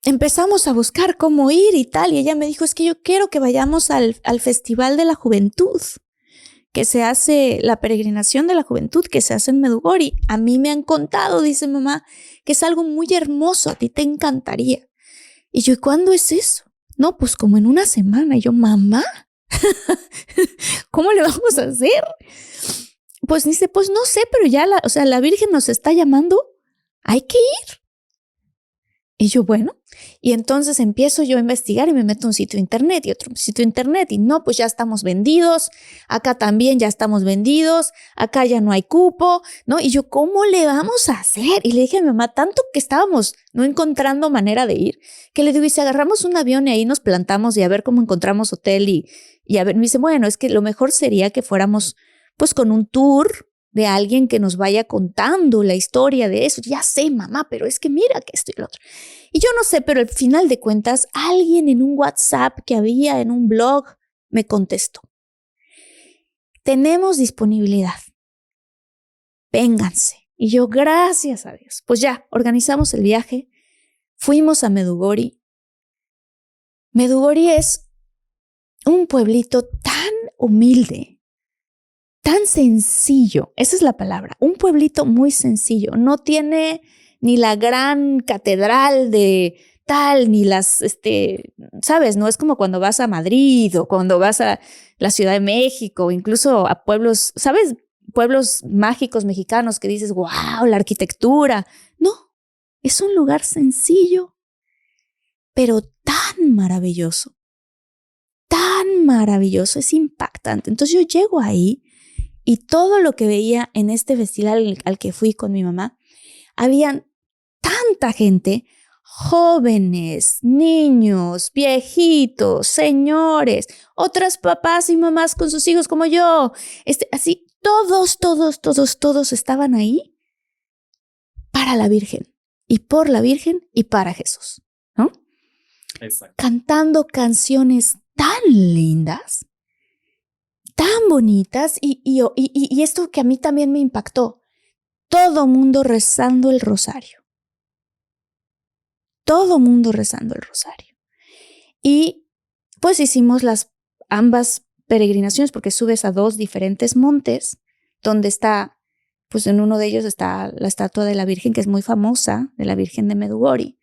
empezamos a buscar cómo ir y tal. Y ella me dijo, es que yo quiero que vayamos al Festival de la Juventud, que se hace, la peregrinación de la juventud que se hace en Medjugorje. A mí me han contado, dice mamá, que es algo muy hermoso, a ti te encantaría. Y yo, ¿y cuándo es eso? No, pues como en una semana. Y yo, mamá, ¿cómo le vamos a hacer? Pues dice, pues no sé, pero ya la Virgen nos está llamando, hay que ir. Y yo, bueno, y entonces empiezo yo a investigar y me meto a un sitio de internet y otro sitio de internet y no, pues ya estamos vendidos, acá también ya estamos vendidos, acá ya no hay cupo, ¿no? Y yo, ¿cómo le vamos a hacer? Y le dije a mi mamá, tanto que estábamos no encontrando manera de ir, que le digo, y si agarramos un avión y ahí nos plantamos y a ver cómo encontramos hotel y a ver, me dice, bueno, es que lo mejor sería que fuéramos pues con un tour de alguien que nos vaya contando la historia de eso. Ya sé, mamá, pero es que mira que esto y lo otro. Y yo no sé, pero al final de cuentas, alguien en un WhatsApp que había en un blog me contestó. Tenemos disponibilidad. Vénganse. Y yo, gracias a Dios. Pues ya, organizamos el viaje. Fuimos a Medjugorje. Medjugorje es un pueblito tan humilde, tan sencillo, esa es la palabra, un pueblito muy sencillo, no tiene ni la gran catedral de tal, ni las, ¿sabes? No es como cuando vas a Madrid o cuando vas a la Ciudad de México, o incluso a pueblos, ¿sabes? Pueblos mágicos mexicanos que dices, wow, la arquitectura. No, es un lugar sencillo, pero tan maravilloso, es impactante. Entonces yo llego ahí y todo lo que veía en este festival al que fui con mi mamá, habían tanta gente, jóvenes, niños, viejitos, señores, otras papás y mamás con sus hijos como yo, así, todos estaban ahí para la Virgen y por la Virgen y para Jesús, ¿no? Exacto. Cantando canciones tan lindas, tan bonitas y esto que a mí también me impactó, todo mundo rezando el rosario. Todo mundo rezando el rosario. Y pues hicimos ambas peregrinaciones porque subes a 2 diferentes montes donde está, pues en uno de ellos está la estatua de la Virgen que es muy famosa, de la Virgen de Medjugorje.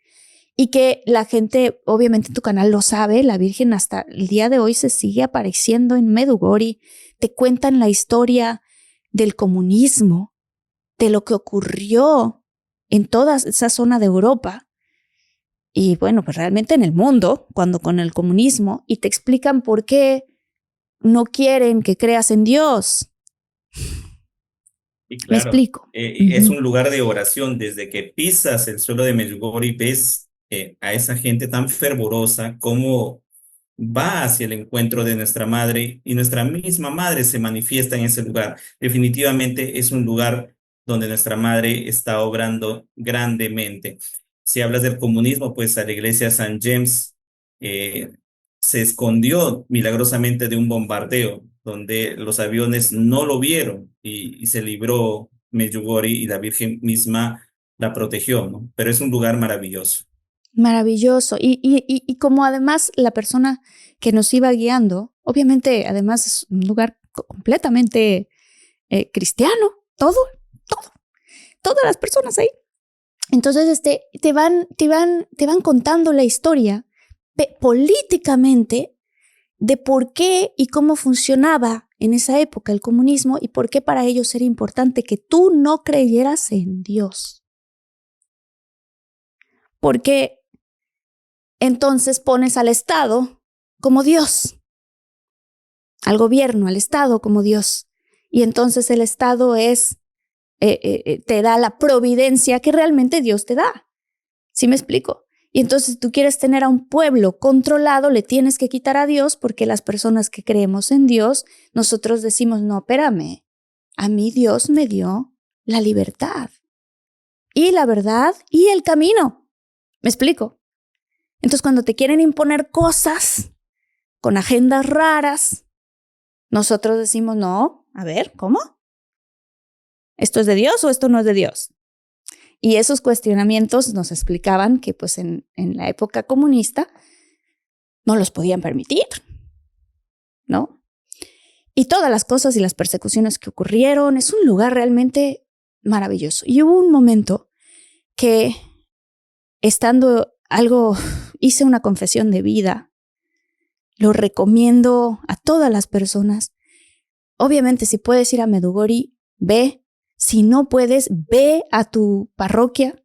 Y que la gente, obviamente en tu canal lo sabe, la Virgen hasta el día de hoy se sigue apareciendo en Medjugorje. Te cuentan la historia del comunismo, de lo que ocurrió en toda esa zona de Europa. Y bueno, pues realmente en el mundo, cuando con el comunismo, y te explican por qué no quieren que creas en Dios. Y ¿Me claro, explico? es un lugar de oración. Desde que pisas el suelo de Medjugorje y ves a esa gente tan fervorosa, cómo va hacia el encuentro de nuestra madre y nuestra misma madre se manifiesta en ese lugar. Definitivamente es un lugar donde nuestra madre está obrando grandemente. Si hablas del comunismo, pues a la iglesia San James eh, se escondió milagrosamente de un bombardeo donde los aviones no lo vieron y se libró Medjugorje y la Virgen misma la protegió, ¿no? Pero es un lugar maravilloso. Maravilloso. Y como además la persona que nos iba guiando, obviamente además es un lugar completamente cristiano, todas las personas ahí. Entonces te van contando la historia políticamente de por qué y cómo funcionaba en esa época el comunismo y por qué para ellos era importante que tú no creyeras en Dios. Porque entonces pones al Estado como Dios, al gobierno, al Estado como Dios. Y entonces el Estado te da la providencia que realmente Dios te da. ¿Sí me explico? Y entonces si tú quieres tener a un pueblo controlado, le tienes que quitar a Dios porque las personas que creemos en Dios, nosotros decimos, no, espérame, a mí Dios me dio la libertad y la verdad y el camino. ¿Me explico? Entonces cuando te quieren imponer cosas con agendas raras, nosotros decimos, no, a ver, ¿cómo? ¿Esto es de Dios o esto no es de Dios? Y esos cuestionamientos nos explicaban que pues en la época comunista no los podían permitir, ¿no? y todas las cosas y las persecuciones que ocurrieron. Es un lugar realmente maravilloso. Y hubo un momento que hice una confesión de vida. Lo recomiendo a todas las personas. Obviamente, si puedes ir a Medjugorje, ve. Si no puedes, ve a tu parroquia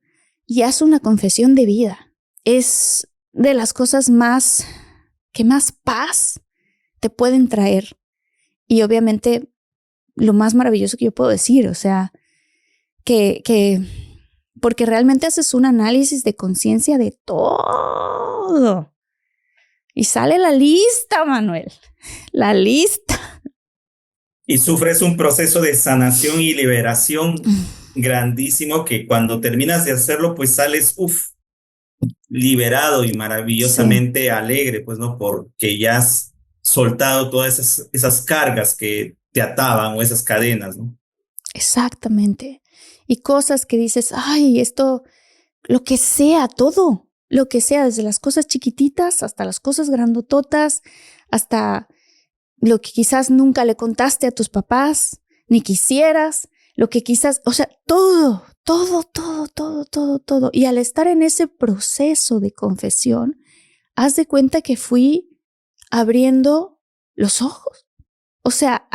y haz una confesión de vida. Es de las cosas que más paz te pueden traer. Y obviamente, lo más maravilloso que yo puedo decir, o sea, porque realmente haces un análisis de conciencia de todo. Y sale la lista, Manuel. La lista. Y sufres un proceso de sanación y liberación grandísimo que cuando terminas de hacerlo, pues sales, liberado y Sí, maravillosamente alegre, pues, ¿no? Porque ya has soltado todas esas cargas que te ataban o esas cadenas, ¿no? exactamente. Y cosas que dices, ay, esto, lo que sea, todo. Lo que sea, desde las cosas chiquititas hasta las cosas grandototas, hasta lo que quizás nunca le contaste a tus papás, ni quisieras, lo que quizás, o sea, todo, todo, todo, todo, todo, todo. Y al estar en ese proceso de confesión, haz de cuenta que fui abriendo los ojos. O sea,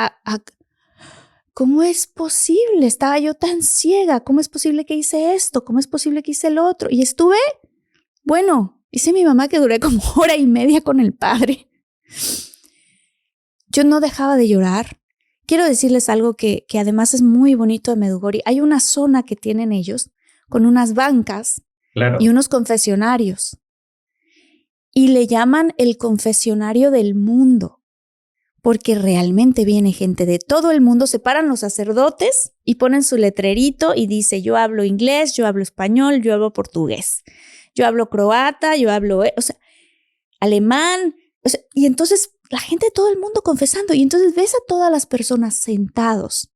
¿cómo es posible? Estaba yo tan ciega. ¿Cómo es posible que hice esto? ¿Cómo es posible que hice el otro? Y dice mi mamá que duré como 1:30 con el padre. Yo no dejaba de llorar. Quiero decirles algo que además es muy bonito de Medjugorje. Hay una zona que tienen ellos con unas bancas y Claro. unos confesionarios. Y le llaman el confesionario del mundo, porque realmente viene gente de todo el mundo. Se paran los sacerdotes y ponen su letrerito y dice, yo hablo inglés, yo hablo español, yo hablo portugués, yo hablo croata, yo hablo, alemán. Y entonces la gente de todo el mundo confesando. Y entonces ves a todas las personas sentados,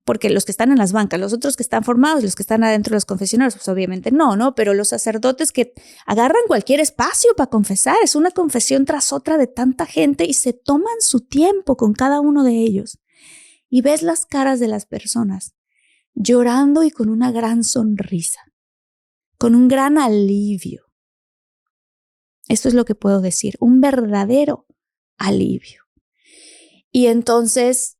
porque los que están en las bancas, los otros que están formados, los que están adentro de los confesionarios, pues obviamente no, pero los sacerdotes que agarran cualquier espacio para confesar, es una confesión tras otra de tanta gente y se toman su tiempo con cada uno de ellos. Y ves las caras de las personas llorando y con una gran sonrisa, con un gran alivio. Esto es lo que puedo decir, un verdadero alivio. Y entonces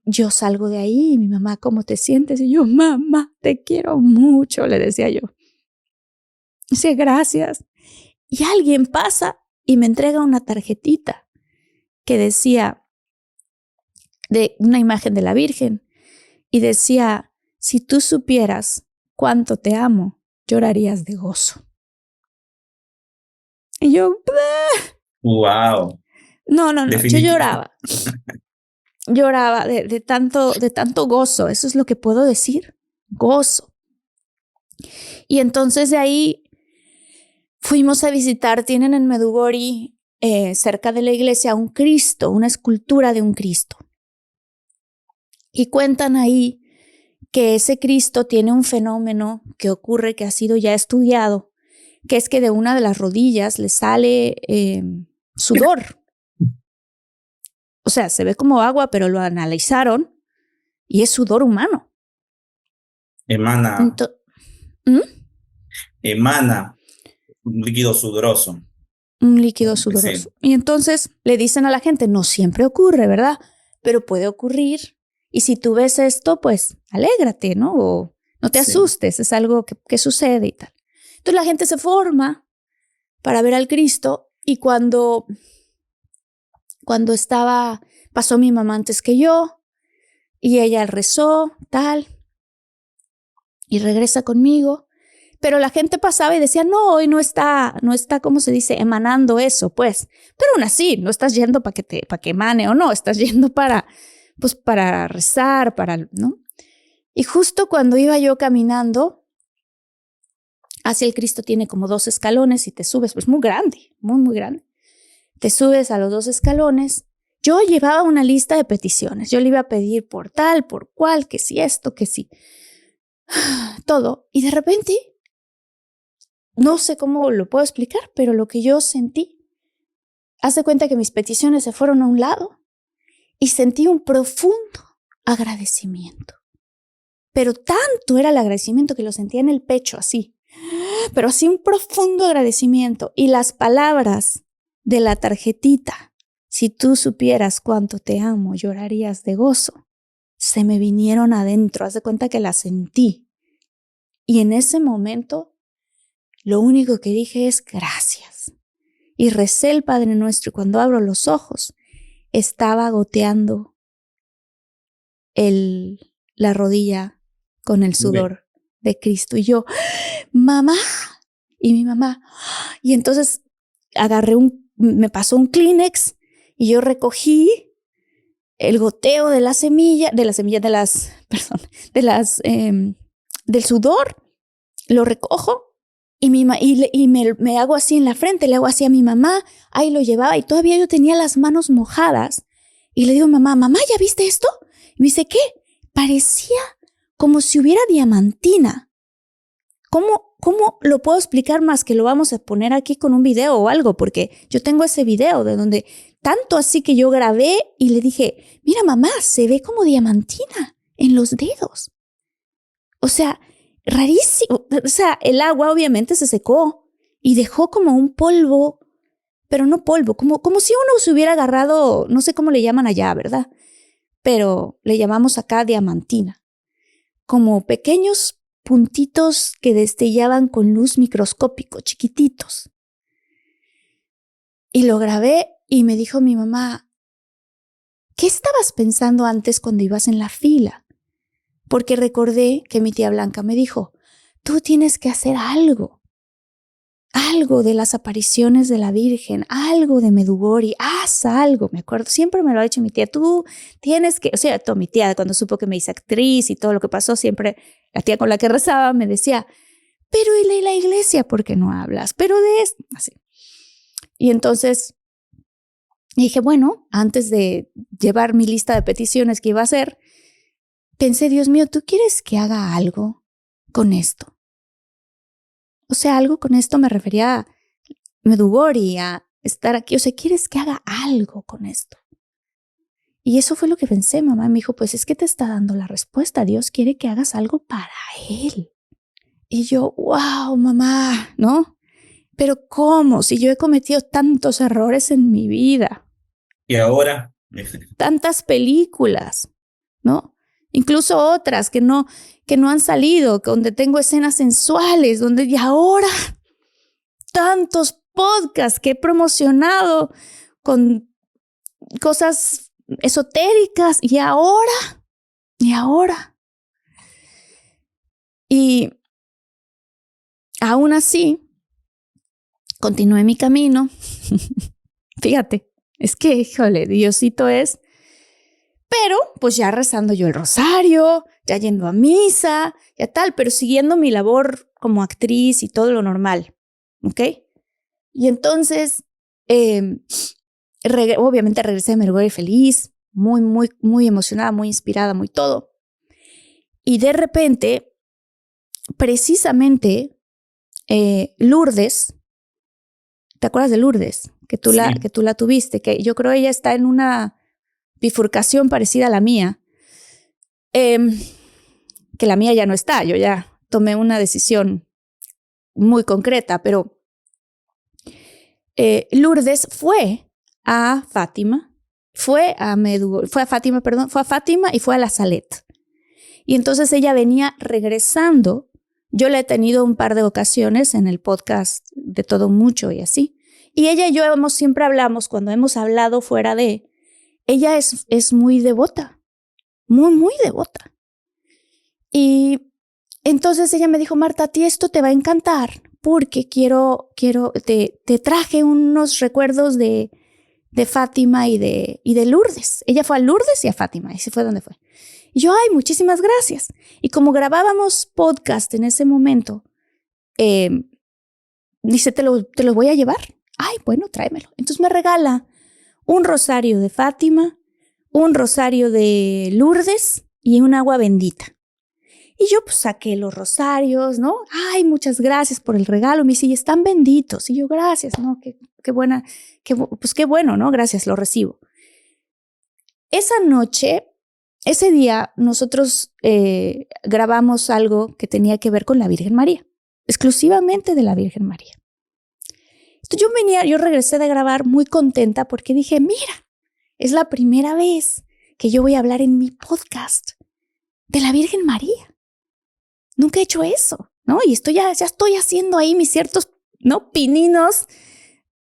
yo salgo de ahí y mi mamá, ¿cómo te sientes? Y yo, mamá, te quiero mucho, le decía yo. Dice, gracias. Y alguien pasa y me entrega una tarjetita que decía de una imagen de la Virgen y decía, si tú supieras cuánto te amo, llorarías de gozo. Y yo, Wow. no, yo Definitivamente. lloraba de tanto gozo, eso es lo que puedo decir, gozo. Y entonces de ahí fuimos a visitar, tienen en Medjugorje, cerca de la iglesia, un Cristo, una escultura de un Cristo. Y cuentan ahí que ese Cristo tiene un fenómeno que ocurre, que ha sido ya estudiado, que es que de una de las rodillas le sale sudor. O sea, se ve como agua, pero lo analizaron y es sudor humano. Emana, ¿Mm? emana un líquido sudoroso. Un líquido Sí, sudoroso. Y entonces le dicen a la gente, no siempre ocurre, ¿verdad? Pero puede ocurrir. Y si tú ves esto, pues alégrate, ¿no? O no te sí. asustes, es algo que sucede y tal. Entonces la gente se forma para ver al Cristo y cuando pasó mi mamá antes que yo y ella rezó, tal, y regresa conmigo. Pero la gente pasaba y decía, no, hoy no está, ¿cómo se dice? Emanando eso, pues. Pero aún así, no estás yendo para que emane o no, estás yendo para rezar, ¿no? Y justo cuando iba yo caminando hacia el Cristo, tiene como 2 escalones y te subes, pues muy grande, muy, muy grande. Te subes a los 2 escalones. Yo llevaba una lista de peticiones. Yo le iba a pedir por tal, por cual, que si esto, que si todo. Y de repente, no sé cómo lo puedo explicar, pero lo que yo sentí, haz de cuenta que mis peticiones se fueron a un lado y sentí un profundo agradecimiento. Pero tanto era el agradecimiento que lo sentía en el pecho, así. Pero así un profundo agradecimiento. Y las palabras de la tarjetita, si tú supieras cuánto te amo, llorarías de gozo, se me vinieron adentro. Haz de cuenta que las sentí. Y en ese momento, lo único que dije es gracias. Y recé el Padre Nuestro y cuando abro los ojos, estaba goteando la rodilla con el sudor de Cristo. Y yo, mamá, y mi mamá. Y entonces me pasó un Kleenex y yo recogí el goteo del sudor, lo recojo y me hago así en la frente, le hago así a mi mamá, ahí lo llevaba y todavía yo tenía las manos mojadas y le digo, mamá, ¿ya viste esto? Y me dice, ¿qué? Parecía como si hubiera diamantina. ¿Cómo lo puedo explicar más que lo vamos a poner aquí con un video o algo? Porque yo tengo ese video de donde tanto así que yo grabé y le dije, mira mamá, se ve como diamantina en los dedos. O sea, rarísimo. O sea, el agua obviamente se secó y dejó como un polvo, pero no polvo, como si uno se hubiera agarrado, no sé cómo le llaman allá, ¿verdad? Pero le llamamos acá diamantina. Como pequeños puntitos que destellaban con luz microscópico, chiquititos. Y lo grabé y me dijo mi mamá, ¿qué estabas pensando antes cuando ibas en la fila? Porque recordé que mi tía Blanca me dijo, tú tienes que hacer algo de las apariciones de la Virgen, algo de Medugori, haz algo, me acuerdo, siempre me lo ha dicho mi tía, tú tienes que, o sea, mi tía cuando supo que me hice actriz y todo lo que pasó, siempre la tía con la que rezaba me decía, pero ¿y de la iglesia por qué no hablas? Pero de esto, así. Y entonces dije, bueno, antes de llevar mi lista de peticiones que iba a hacer, pensé, Dios mío, ¿tú quieres que haga algo con esto? O sea, algo con esto me refería a Medugori, a estar aquí. O sea, ¿quieres que haga algo con esto? Y eso fue lo que pensé, mamá. Me dijo, pues es que te está dando la respuesta. Dios quiere que hagas algo para Él. Y yo, wow, mamá, ¿no? Pero ¿cómo? Si yo he cometido tantos errores en mi vida. Y ahora, Tantas películas, ¿no? Incluso otras que no han salido, donde tengo escenas sensuales, y ahora tantos podcasts que he promocionado con cosas esotéricas y ahora. Y aún así, continué mi camino. Fíjate, es que, híjole, Diosito es. Pero pues ya rezando yo el rosario, ya yendo a misa, ya tal, pero siguiendo mi labor como actriz y todo lo normal, ¿ok? Y entonces, obviamente regresé de Medugori feliz, muy, muy, muy emocionada, muy inspirada, muy todo. Y de repente, precisamente, Lourdes, ¿te acuerdas de Lourdes? Que tú la tuviste, que yo creo ella está en una bifurcación parecida a la mía, que la mía ya no está, yo ya tomé una decisión muy concreta, pero Lourdes fue a Fátima y fue a la Salet. Y entonces ella venía regresando. Yo la he tenido un par de ocasiones en el podcast de Todo Mucho y así. Y ella y yo siempre hablamos, cuando hemos hablado fuera de, ella es muy devota, muy, muy devota. Y entonces ella me dijo, Marta, a ti esto te va a encantar porque te traje unos recuerdos de Fátima y de Lourdes. Ella fue a Lourdes y a Fátima, y se fue donde fue. Y yo, ay, muchísimas gracias. Y como grabábamos podcast en ese momento, dice, te lo voy a llevar. Ay, bueno, tráemelo. Entonces me regala un rosario de Fátima, un rosario de Lourdes y un agua bendita. Y yo pues saqué los rosarios, ¿no? Ay, muchas gracias por el regalo. Me dice, y están benditos. Y yo, gracias, ¿no? Qué buena, pues qué bueno, ¿no? Gracias, lo recibo. esa noche, ese día, nosotros grabamos algo que tenía que ver con la Virgen María, exclusivamente de la Virgen María. Entonces yo regresé de grabar muy contenta porque dije, mira, es la primera vez que yo voy a hablar en mi podcast de la Virgen María. Nunca he hecho eso, ¿no? Y ya estoy haciendo ahí mis ciertos, ¿no? Pininos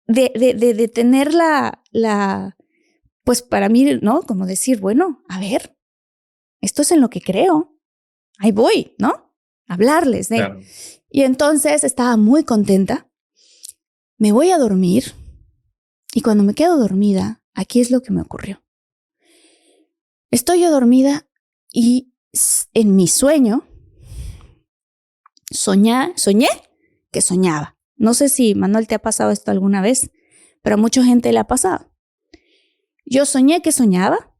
de tener pues para mí, ¿no? Como decir, bueno, a ver, esto es en lo que creo. Ahí voy, ¿no? A hablarles de. Claro. Y entonces estaba muy contenta. Me voy a dormir. Y cuando me quedo dormida, aquí es lo que me ocurrió. Estoy yo dormida y en mi sueño soñé que soñaba. No sé si, Manuel, te ha pasado esto alguna vez, pero a mucha gente le ha pasado. Yo soñé que soñaba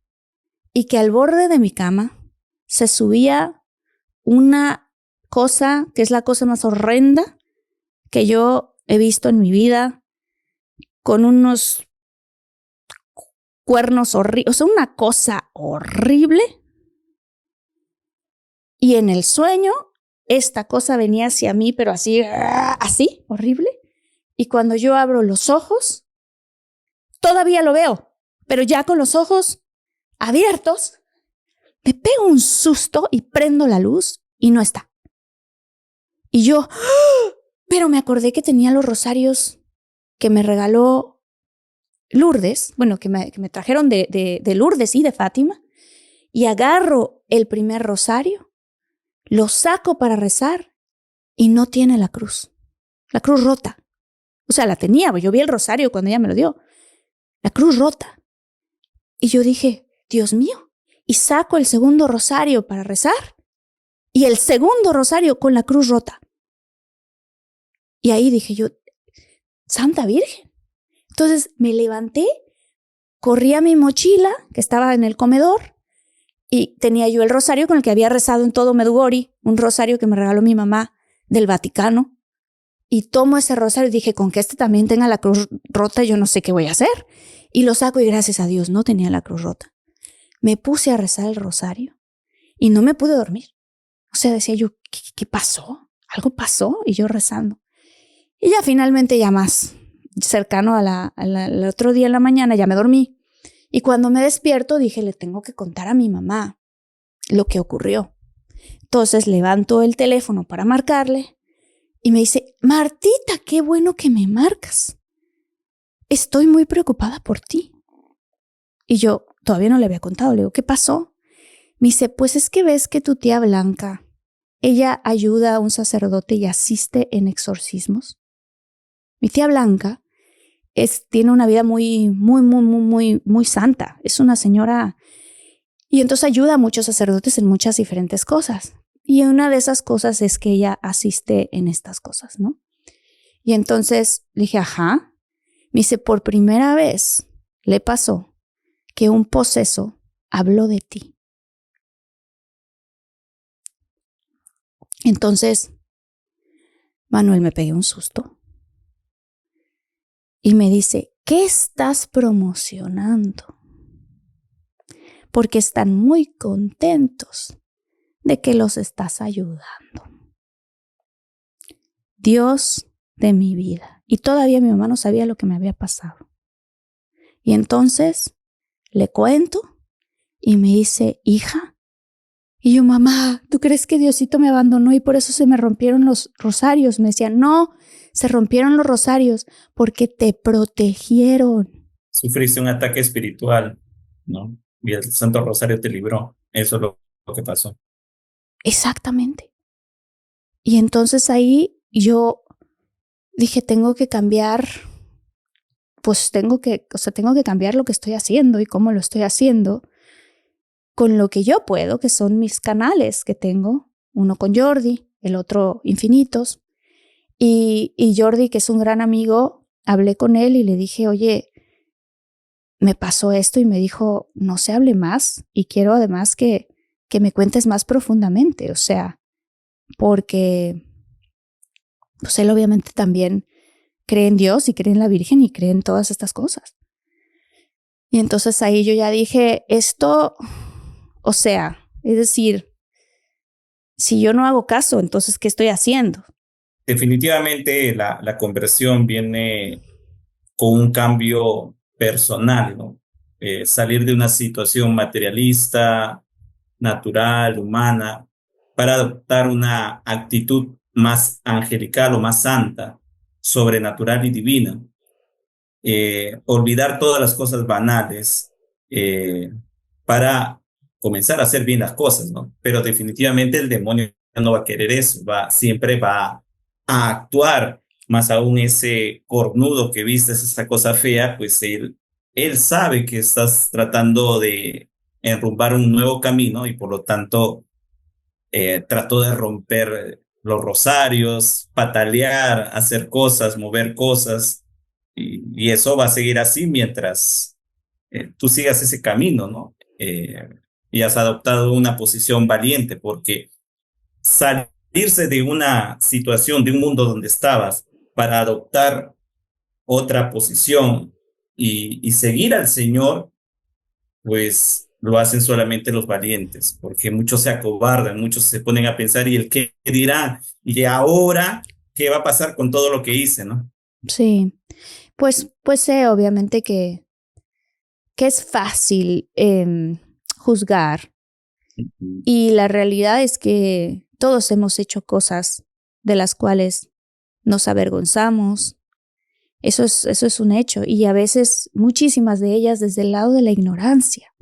y que al borde de mi cama se subía una cosa que es la cosa más horrenda que yo he visto en mi vida, con unos cuernos horribles, o sea, una cosa horrible. Y en el sueño, esta cosa venía hacia mí, pero así, horrible. Y cuando yo abro los ojos, todavía lo veo, pero ya con los ojos abiertos, me pego un susto y prendo la luz y no está. Y yo, pero me acordé que tenía los rosarios que me regaló Lourdes, bueno, que me trajeron de Lourdes y de Fátima, y agarro el primer rosario, lo saco para rezar y no tiene la cruz rota. O sea, la tenía, yo vi el rosario cuando ella me lo dio, la cruz rota. Y yo dije, Dios mío, y saco el segundo rosario para rezar y el segundo rosario con la cruz rota. Y ahí dije yo, Santa Virgen. Entonces me levanté, corrí a mi mochila que estaba en el comedor y tenía yo el rosario con el que había rezado en todo Medjugorje, un rosario que me regaló mi mamá del Vaticano. Y tomo ese rosario y dije, con que este también tenga la cruz rota, yo no sé qué voy a hacer. Y lo saco y gracias a Dios no tenía la cruz rota. Me puse a rezar el rosario y no me pude dormir. O sea, decía yo, ¿qué pasó? ¿Algo pasó? Y yo rezando. Y ya finalmente, ya más cercano al otro día en la mañana, ya me dormí. Y cuando me despierto dije, le tengo que contar a mi mamá lo que ocurrió. Entonces levanto el teléfono para marcarle y me dice, Martita, qué bueno que me marcas. Estoy muy preocupada por ti. Y yo todavía no le había contado. Le digo, ¿qué pasó? Me dice, pues es que ves que tu tía Blanca, ella ayuda a un sacerdote y asiste en exorcismos. Mi tía Blanca tiene una vida muy santa. Es una señora y entonces ayuda a muchos sacerdotes en muchas diferentes cosas. Y una de esas cosas es que ella asiste en estas cosas, ¿no? Y entonces le dije, ajá. Me dice, por primera vez le pasó que un poseso habló de ti. Entonces, Manuel, me pegué un susto. Y me dice, ¿qué estás promocionando? Porque están muy contentos de que los estás ayudando. Dios de mi vida. Y todavía mi mamá no sabía lo que me había pasado. Y entonces le cuento y me dice, hija. Y yo, mamá, ¿tú crees que Diosito me abandonó y por eso se me rompieron los rosarios? Me decía, no, se rompieron los rosarios porque te protegieron. Sufriste un ataque espiritual, ¿no? Y el Santo Rosario te libró. Eso es lo que pasó. Exactamente. Y entonces ahí yo dije, tengo que cambiar, pues tengo que cambiar lo que estoy haciendo y cómo lo estoy haciendo con lo que yo puedo, que son mis canales que tengo, uno con Jordi, el otro Infinitos. Y Jordi, que es un gran amigo, hablé con él y le dije, oye, me pasó esto y me dijo, no se hable más y quiero además que me cuentes más profundamente, o sea, porque pues él obviamente también cree en Dios y cree en la Virgen y cree en todas estas cosas. Y entonces ahí yo ya dije, esto, o sea, es decir, si yo no hago caso, entonces, ¿qué estoy haciendo? Definitivamente la conversión viene con un cambio personal, ¿no? Salir de una situación materialista, natural, humana, para adoptar una actitud más angelical o más santa, sobrenatural y divina. Olvidar todas las cosas banales eh, para comenzar a hacer bien las cosas, ¿no? Pero definitivamente el demonio no va a querer eso, siempre va a actuar, más aún ese cornudo que viste, esa cosa fea, pues él sabe que estás tratando de enrumbar un nuevo camino y por lo tanto trató de romper los rosarios, patalear, hacer cosas, mover cosas, y eso va a seguir así mientras tú sigas ese camino, ¿no? Y has adoptado una posición valiente, porque salirse de una situación, de un mundo donde estabas, para adoptar otra posición y seguir al Señor, pues lo hacen solamente los valientes, porque muchos se acobardan, muchos se ponen a pensar, ¿y el qué dirá? ¿Y ahora qué va a pasar con todo lo que hice, no? Sí, pues sé obviamente que es fácil juzgar Ujú. y la realidad es que todos hemos hecho cosas de las cuales nos avergonzamos. Eso es un hecho y a veces muchísimas de ellas desde el lado de la ignorancia.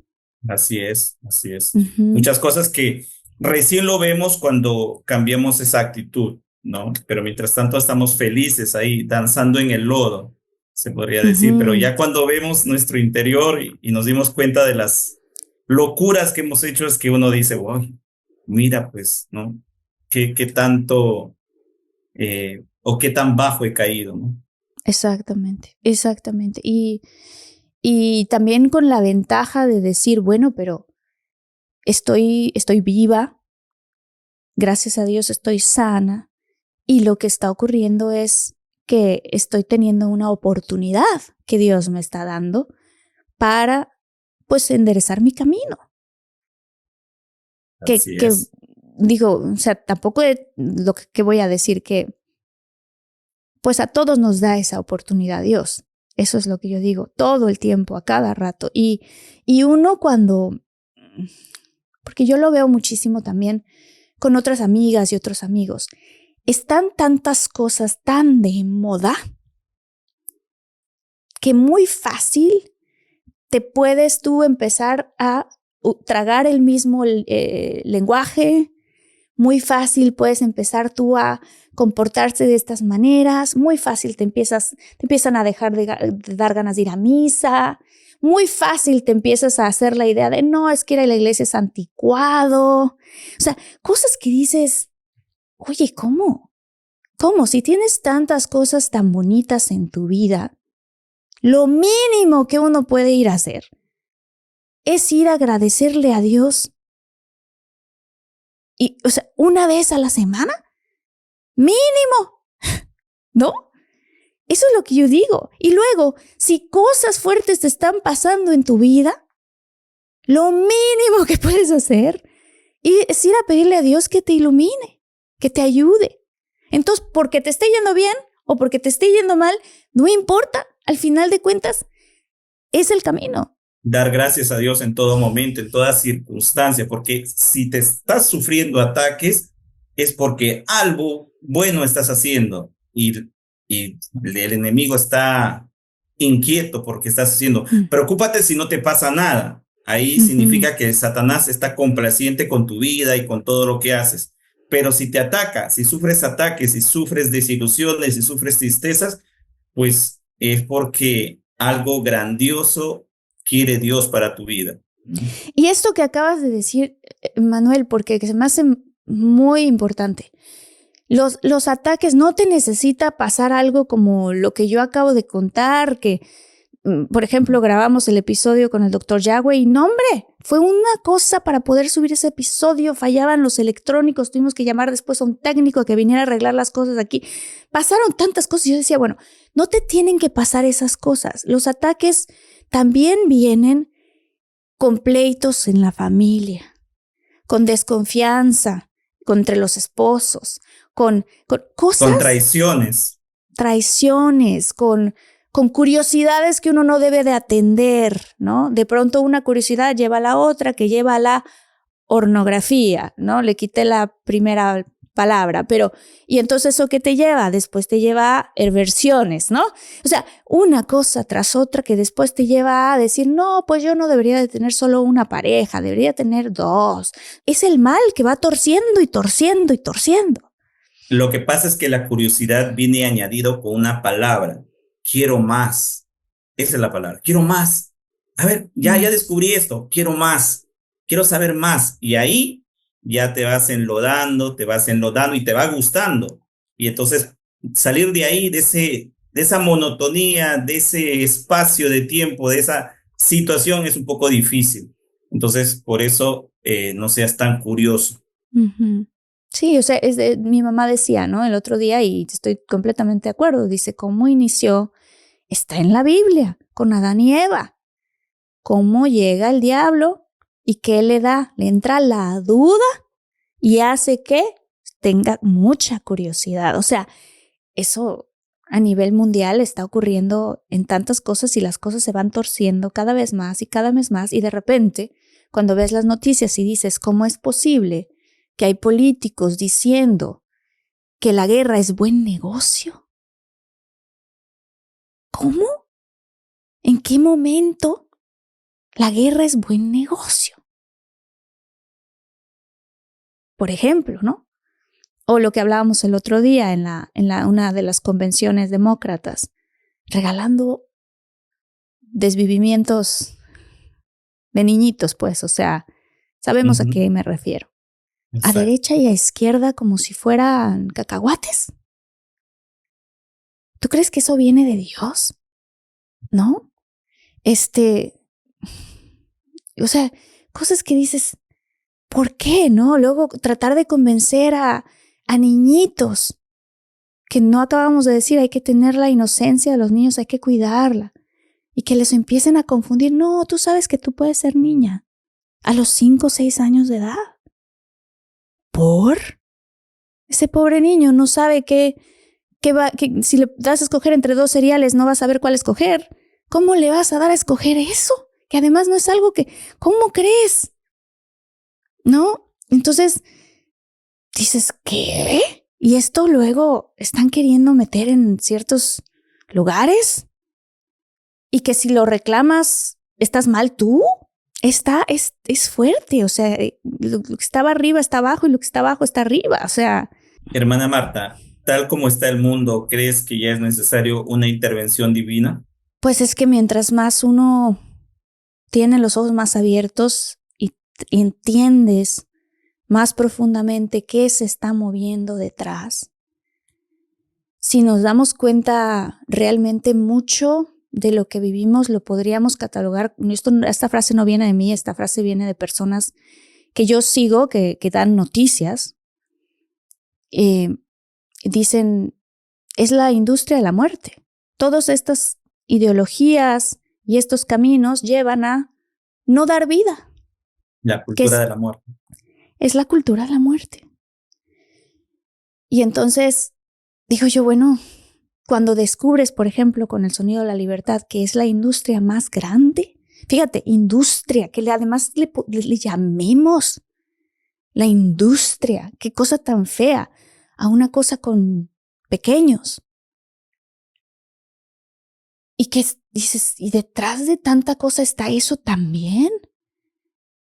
Así es, así es. Ujú, Muchas cosas que recién lo vemos cuando cambiamos esa actitud, ¿no? Pero mientras tanto estamos felices ahí, danzando en el lodo, se podría decir. Pero ujú. ya cuando vemos nuestro interior y nos dimos cuenta de las locuras que hemos hecho, es que uno dice, wow, mira, pues, ¿no? ¿Qué tanto o qué tan bajo he caído, ¿no? Exactamente, exactamente. Y también con la ventaja de decir, bueno, pero estoy viva, gracias a Dios estoy sana y lo que está ocurriendo es que estoy teniendo una oportunidad que Dios me está dando para pues enderezar mi camino. Así Que es. digo, o sea, tampoco lo que voy a decir que pues a todos nos da esa oportunidad Dios. Eso es lo que yo digo, todo el tiempo, a cada rato. Y uno cuando, porque yo lo veo muchísimo también con otras amigas y otros amigos, están tantas cosas tan de moda que muy fácil te puedes tú empezar a tragar el mismo lenguaje, muy fácil puedes empezar tú a comportarse de estas maneras, muy fácil te empiezan a dejar de dar ganas de ir a misa, muy fácil te empiezas a hacer la idea de no, es que ir a la iglesia es anticuado. O sea, cosas que dices, oye, ¿cómo? ¿Cómo? Si tienes tantas cosas tan bonitas en tu vida, lo mínimo que uno puede ir a hacer es ir a agradecerle a Dios y, o sea, una vez a la semana, mínimo, ¿no? Eso es lo que yo digo. Y luego, si cosas fuertes te están pasando en tu vida, lo mínimo que puedes hacer es ir a pedirle a Dios que te ilumine, que te ayude. Entonces, porque te esté yendo bien o porque te esté yendo mal, no importa. Al final de cuentas, es el camino. Dar gracias a Dios en todo momento, en toda circunstancia, porque si te estás sufriendo ataques es porque algo bueno estás haciendo y el enemigo está inquieto porque estás haciendo. Mm. Preocúpate si no te pasa nada. Ahí Ujú. significa que Satanás está complaciente con tu vida y con todo lo que haces. Pero si te ataca, si sufres ataques, si sufres desilusiones, si sufres tristezas, pues es porque algo grandioso quiere Dios para tu vida. Y esto que acabas de decir, Manuel, porque se me hace muy importante. Los ataques no te necesita pasar algo como lo que yo acabo de contar, que, por ejemplo, grabamos el episodio con el doctor Yagüe y no, hombre, Fue una cosa para poder subir ese episodio, fallaban los electrónicos, tuvimos que llamar después a un técnico que viniera a arreglar las cosas aquí. Pasaron tantas cosas y yo decía, bueno, no te tienen que pasar esas cosas. Los ataques también vienen con pleitos en la familia, con desconfianza entre los esposos, con cosas. Con traiciones, con curiosidades que uno no debe de atender, ¿no? De pronto una curiosidad lleva a la otra, que lleva a la ornografía, ¿no? Le quité la primera palabra, y entonces ¿eso qué te lleva? Después te lleva a perversiones, ¿no? O sea, una cosa tras otra que después te lleva a decir, no, pues yo no debería de tener solo una pareja, debería tener dos. Es el mal que va torciendo y torciendo y torciendo. Lo que pasa es que la curiosidad viene añadido con una palabra. Quiero más. Esa es la palabra. Quiero más. A ver, ya descubrí esto. Quiero más. Quiero saber más. Y ahí ya te vas enlodando y te va gustando. Y entonces salir de ahí, de esa monotonía, de ese espacio de tiempo, de esa situación es un poco difícil. Entonces, por eso no seas tan curioso. Uh-huh. Sí, o sea, mi mamá decía, ¿no? El otro día, y estoy completamente de acuerdo, dice, ¿cómo inició? Está en la Biblia, con Adán y Eva. ¿Cómo llega el diablo y qué le da? Le entra la duda y hace que tenga mucha curiosidad. O sea, eso a nivel mundial está ocurriendo en tantas cosas y las cosas se van torciendo cada vez más y cada vez más. Y de repente, cuando ves las noticias y dices, ¿cómo es posible que hay políticos diciendo que la guerra es buen negocio? ¿Cómo? ¿En qué momento la guerra es buen negocio? Por ejemplo, ¿no? O lo que hablábamos el otro día en una de las convenciones demócratas, regalando desvivimientos de niñitos, pues, o sea, sabemos a qué me refiero. Exacto. A derecha y a izquierda como si fueran cacahuates. ¿Tú crees que eso viene de Dios? ¿No? O sea, cosas que dices, ¿por qué, no? Luego tratar de convencer a niñitos, que no acabamos de decir, hay que tener la inocencia de los niños, hay que cuidarla, y que les empiecen a confundir. No, tú sabes que tú puedes ser niña a los 5 o 6 años de edad. ¿Por? Ese pobre niño no sabe que si le das a escoger entre 2 cereales no va a saber cuál escoger. ¿Cómo le vas a dar a escoger eso? Que además no es algo que, ¿cómo crees? ¿No? Entonces dices, ¿qué? Y esto luego están queriendo meter en ciertos lugares y que si lo reclamas, ¿estás mal tú? Es fuerte, o sea, lo que estaba arriba está abajo y lo que está abajo está arriba, o sea. Hermana Marta, tal como está el mundo, ¿crees que ya es necesario una intervención divina? Pues es que mientras más uno tiene los ojos más abiertos y entiendes más profundamente qué se está moviendo detrás, si nos damos cuenta realmente mucho de lo que vivimos, lo podríamos catalogar. Esta frase no viene de mí, esta frase viene de personas que yo sigo, que dan noticias. Dicen, es la industria de la muerte. Todas estas ideologías y estos caminos llevan a no dar vida. La cultura de la muerte. Es la cultura de la muerte. Y entonces digo yo, bueno, cuando descubres, por ejemplo, con el Sonido de la Libertad, que es la industria más grande, fíjate, industria, que además le llamemos la industria, qué cosa tan fea, a una cosa con pequeños. Y que dices, ¿y detrás de tanta cosa está eso también?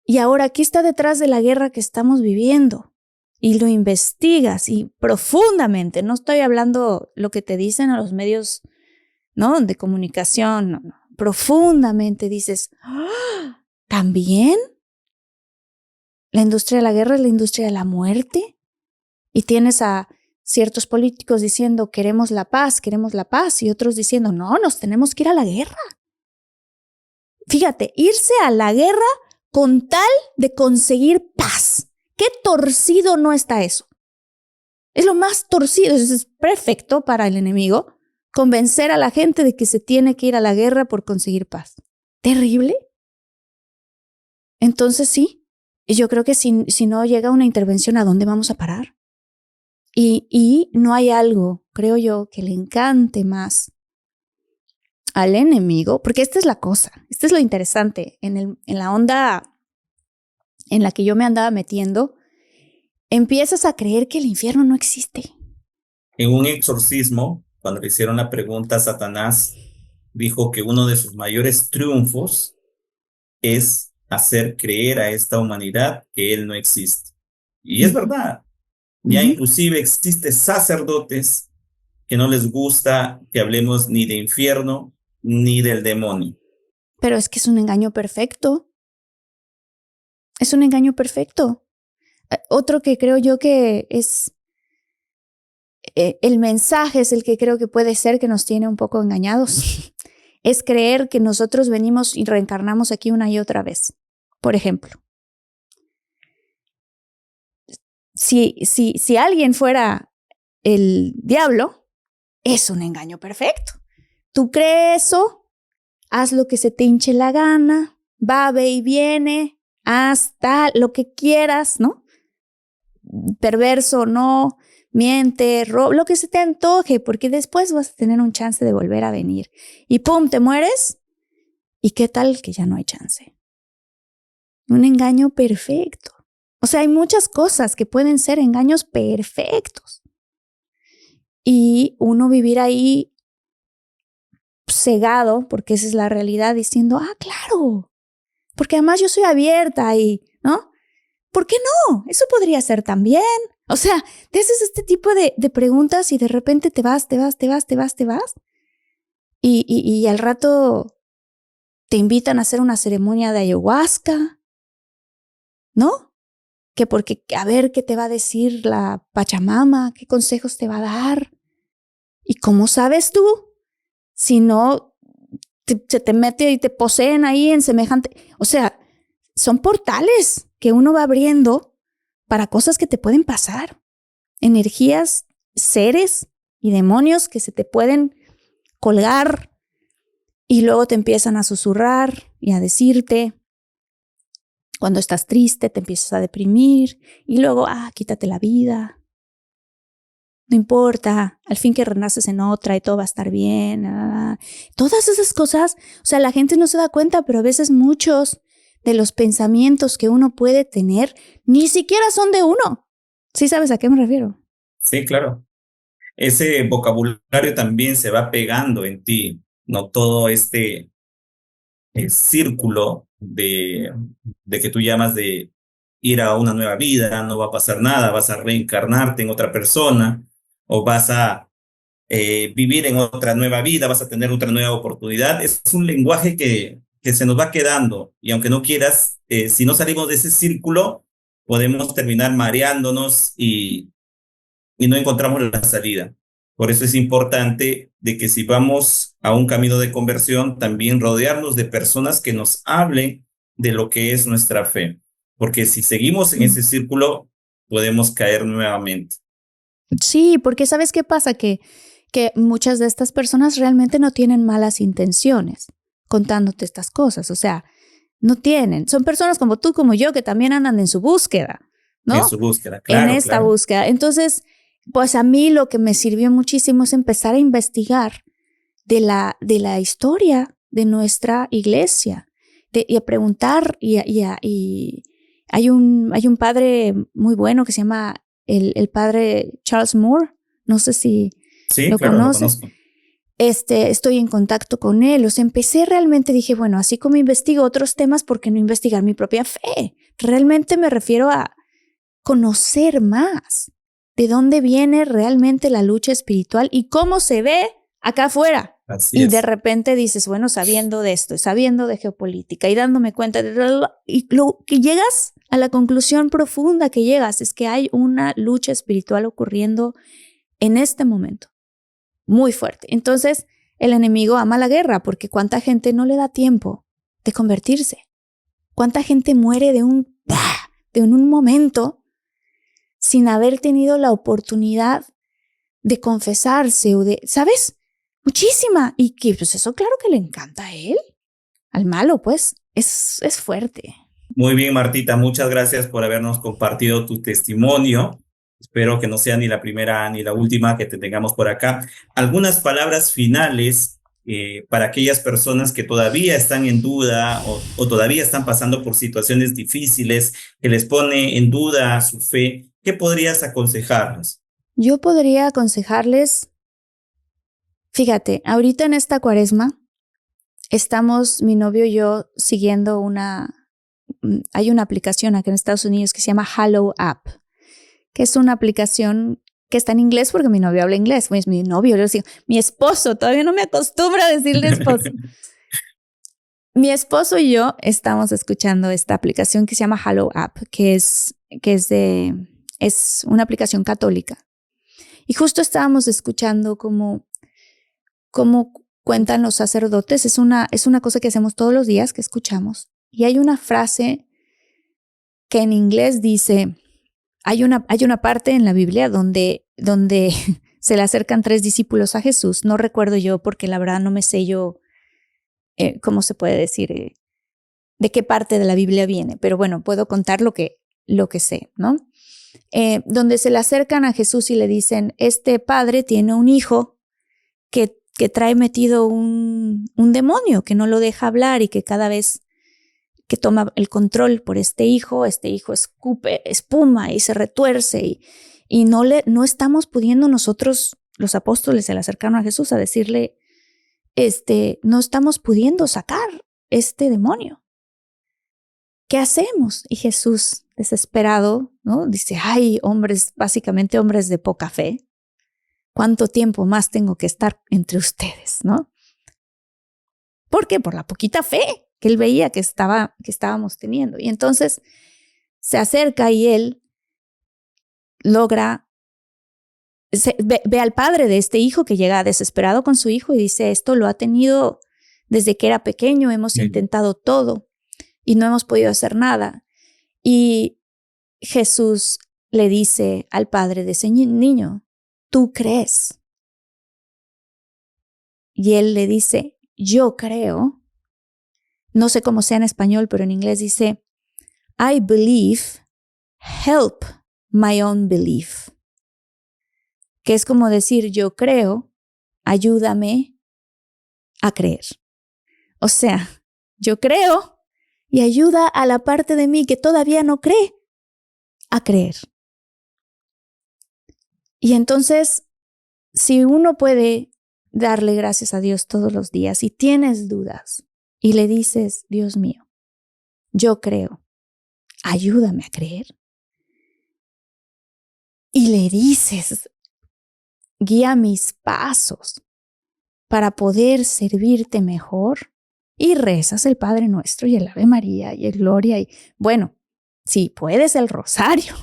Y ahora, ¿qué está detrás de la guerra que estamos viviendo? Y lo investigas y profundamente, no estoy hablando lo que te dicen a los medios, ¿no?, de comunicación, no. Profundamente dices, ¡ah! ¿También? ¿La industria de la guerra es la industria de la muerte? Y tienes a ciertos políticos diciendo queremos la paz, y otros diciendo no, nos tenemos que ir a la guerra. Fíjate, irse a la guerra con tal de conseguir paz. ¿Qué torcido no está eso? Es lo más torcido, es perfecto para el enemigo convencer a la gente de que se tiene que ir a la guerra por conseguir paz. ¿Terrible? Entonces sí, yo creo que si no llega una intervención, ¿a dónde vamos a parar? Y no hay algo, creo yo, que le encante más al enemigo, porque esta es la cosa, esta es lo interesante, en la onda en la que yo me andaba metiendo, empiezas a creer que el infierno no existe. En un exorcismo, cuando le hicieron la pregunta a Satanás, dijo que uno de sus mayores triunfos es hacer creer a esta humanidad que él no existe. Y es verdad. Ya inclusive existen sacerdotes que no les gusta que hablemos ni de infierno ni del demonio. Pero es que es un engaño perfecto. Es un engaño perfecto. Otro que creo yo que es el mensaje es el que creo que puede ser que nos tiene un poco engañados. Es creer que nosotros venimos y reencarnamos aquí una y otra vez. Por ejemplo, si alguien fuera el diablo, es un engaño perfecto. Tú crees eso, haz lo que se te hinche la gana, va, ve y viene, hasta lo que quieras, ¿no? Perverso o no, miente, lo que se te antoje, porque después vas a tener un chance de volver a venir. Y pum, te mueres. ¿Y qué tal que ya no hay chance? Un engaño perfecto. O sea, hay muchas cosas que pueden ser engaños perfectos. Y uno vivir ahí cegado, porque esa es la realidad, diciendo, claro, porque además yo soy abierta y, ¿no? ¿Por qué no? Eso podría ser también. O sea, te haces este tipo de preguntas y de repente te vas. Y al rato te invitan a hacer una ceremonia de ayahuasca, ¿no? Que porque, a ver qué te va a decir la Pachamama, qué consejos te va a dar. ¿Y cómo sabes tú? Si no, se te mete y te poseen ahí en semejante... O sea, son portales que uno va abriendo para cosas que te pueden pasar. Energías, seres y demonios que se te pueden colgar y luego te empiezan a susurrar y a decirte. Cuando estás triste te empiezas a deprimir y luego, quítate la vida. No importa, al fin que renaces en otra y todo va a estar bien. Todas esas cosas, o sea, la gente no se da cuenta, pero a veces muchos de los pensamientos que uno puede tener ni siquiera son de uno. ¿Sí sabes a qué me refiero? Sí, claro. Ese vocabulario también se va pegando en ti, no todo este círculo de que tú llamas de ir a una nueva vida, no va a pasar nada, vas a reencarnarte en otra persona o vas a vivir en otra nueva vida, vas a tener otra nueva oportunidad. Es un lenguaje que se nos va quedando y aunque no quieras, si no salimos de ese círculo, podemos terminar mareándonos y no encontramos la salida. Por eso es importante de que si vamos a un camino de conversión, también rodearnos de personas que nos hablen de lo que es nuestra fe. Porque si seguimos en ese círculo, podemos caer nuevamente. Sí, porque ¿sabes qué pasa? Que muchas de estas personas realmente no tienen malas intenciones contándote estas cosas. O sea, no tienen. Son personas como tú, como yo, que también andan en su búsqueda, ¿no? En su búsqueda, claro. En esta claro. búsqueda. Entonces, pues a mí lo que me sirvió muchísimo es empezar a investigar de la historia de nuestra iglesia y a preguntar. Y hay un padre muy bueno que se llama el padre Charles Moore. No sé si Sí, lo claro, lo conoces. conozco. Estoy en contacto con él. O sea, empecé realmente, dije, bueno, así como investigo otros temas, ¿por qué no investigar mi propia fe? Realmente me refiero a conocer más de dónde viene realmente la lucha espiritual y cómo se ve acá afuera. Así Y es. de repente dices, bueno, sabiendo de esto, sabiendo de geopolítica y dándome cuenta y lo que llegas a la conclusión profunda que llegas es que hay una lucha espiritual ocurriendo en este momento, muy fuerte. Entonces, el enemigo ama la guerra porque cuánta gente no le da tiempo de convertirse. ¿Cuánta gente muere de un momento sin haber tenido la oportunidad de confesarse o de, ¿sabes? Muchísima. Y que pues eso claro que le encanta a él, al malo, pues. Es fuerte. Muy bien, Martita, muchas gracias por habernos compartido tu testimonio. Espero que no sea ni la primera ni la última que te tengamos por acá. Algunas palabras finales para aquellas personas que todavía están en duda o todavía están pasando por situaciones difíciles, que les pone en duda su fe. ¿Qué podrías aconsejarnos? Yo podría aconsejarles, fíjate, ahorita en esta cuaresma estamos, mi novio y yo, siguiendo hay una aplicación acá en Estados Unidos que se llama Hallow App, que es una aplicación que está en inglés porque mi novio habla inglés. Pues mi novio, yo digo, mi esposo, todavía no me acostumbro a decirle esposo. Mi esposo y yo estamos escuchando esta aplicación que se llama Hallow App, es una aplicación católica. Y justo estábamos escuchando cómo cuentan los sacerdotes. Es una cosa que hacemos todos los días, que escuchamos. Y hay una frase que en inglés dice, hay una parte en la Biblia donde se le acercan 3 discípulos a Jesús. No recuerdo yo porque la verdad no me sé yo, ¿cómo se puede decir? De qué parte de la Biblia viene. Pero bueno, puedo contar lo que sé, ¿no? Donde se le acercan a Jesús y le dicen, este padre tiene un hijo que trae metido un demonio, que no lo deja hablar y que cada vez que toma el control por este hijo escupe espuma y se retuerce y no estamos pudiendo nosotros, los apóstoles, se le acercaron a Jesús a decirle, no estamos pudiendo sacar este demonio. ¿Qué hacemos? Y Jesús, desesperado, ¿no? Dice, ay, básicamente hombres de poca fe. ¿Cuánto tiempo más tengo que estar entre ustedes, no? ¿Por qué? Por la poquita fe que él veía que estábamos teniendo. Y entonces se acerca y él ve al padre de este hijo que llega desesperado con su hijo y dice, esto lo ha tenido desde que era pequeño, hemos intentado todo y no hemos podido hacer nada. Y Jesús le dice al padre de ese niño, ¿tú crees? Y él le dice, yo creo. No sé cómo sea en español, pero en inglés dice, I believe, help my own belief. Que es como decir, yo creo, ayúdame a creer. O sea, yo creo y ayuda a la parte de mí que todavía no cree a creer. Y entonces, si uno puede darle gracias a Dios todos los días y tienes dudas y le dices, Dios mío, yo creo, ayúdame a creer. Y le dices, guía mis pasos para poder servirte mejor. Y rezas el Padre Nuestro y el Ave María y el Gloria y, bueno, si puedes el rosario.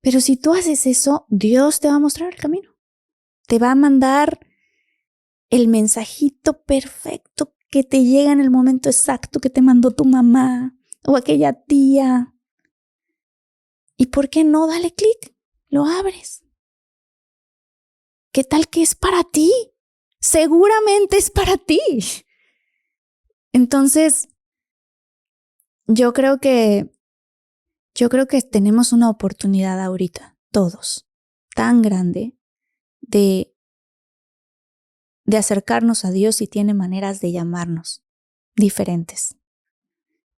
Pero si tú haces eso, Dios te va a mostrar el camino. Te va a mandar el mensajito perfecto que te llega en el momento exacto que te mandó tu mamá o aquella tía. ¿Y por qué no? Dale clic, lo abres. ¿Qué tal que es para ti? Seguramente es para ti. Entonces, yo creo que tenemos una oportunidad ahorita, todos, tan grande de acercarnos a Dios y tiene maneras de llamarnos diferentes.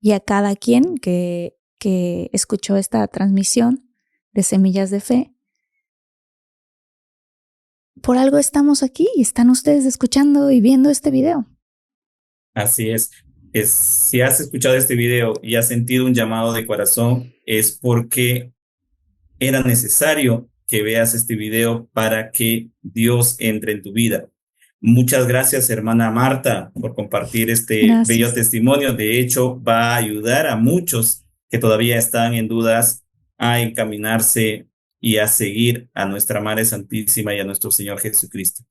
Y a cada quien que escuchó esta transmisión de Semillas de Fe, por algo estamos aquí y están ustedes escuchando y viendo este video. Así es. Si has escuchado este video y has sentido un llamado de corazón, es porque era necesario que veas este video para que Dios entre en tu vida. Muchas gracias, hermana Marta, por compartir este bello testimonio. De hecho, va a ayudar a muchos que todavía están en dudas a encaminarse y a seguir a nuestra Madre Santísima y a nuestro Señor Jesucristo.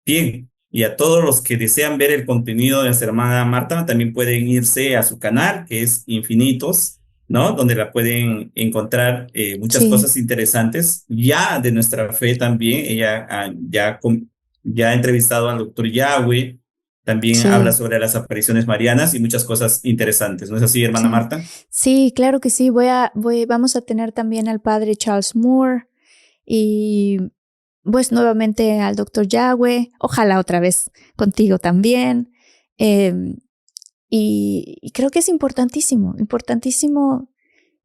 Bien, Y a todos los que desean ver el contenido de nuestra hermana Marta, también pueden irse a su canal, que es Infinitos, ¿no? Donde la pueden encontrar muchas Sí, cosas interesantes, ya de nuestra fe también. Ella ya ha entrevistado al doctor Yahweh, también habla sí, sobre las apariciones marianas y muchas cosas interesantes. ¿No es así, hermana sí. Marta? Sí, claro que sí. Vamos a tener también al padre Charles Moore y pues nuevamente al doctor Yahweh. Ojalá otra vez contigo también. Em, y creo que es importantísimo, importantísimo.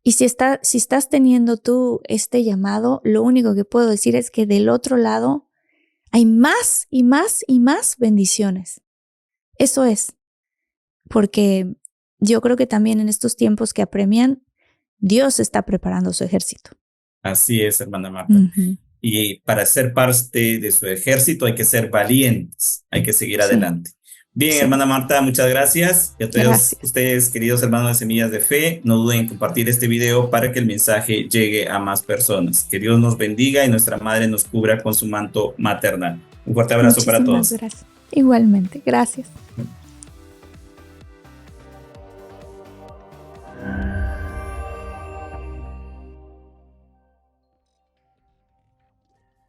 Y si estás teniendo tú este llamado, lo único que puedo decir es que del otro lado hay más y más y más bendiciones. Eso es, porque yo creo que también en estos tiempos que apremian, Dios está preparando su ejército. Así es, hermana Marta. Ujú. Y para ser parte de su ejército hay que ser valientes, hay que seguir Sí, adelante. Bien, sí, hermana Marta, muchas gracias. Y a todos gracias. ustedes, queridos hermanos de Semillas de Fe, no duden en compartir este video para que el mensaje llegue a más personas. Que Dios nos bendiga y nuestra Madre nos cubra con su manto maternal. Un fuerte abrazo para Muchísimas todos. gracias. Igualmente, gracias.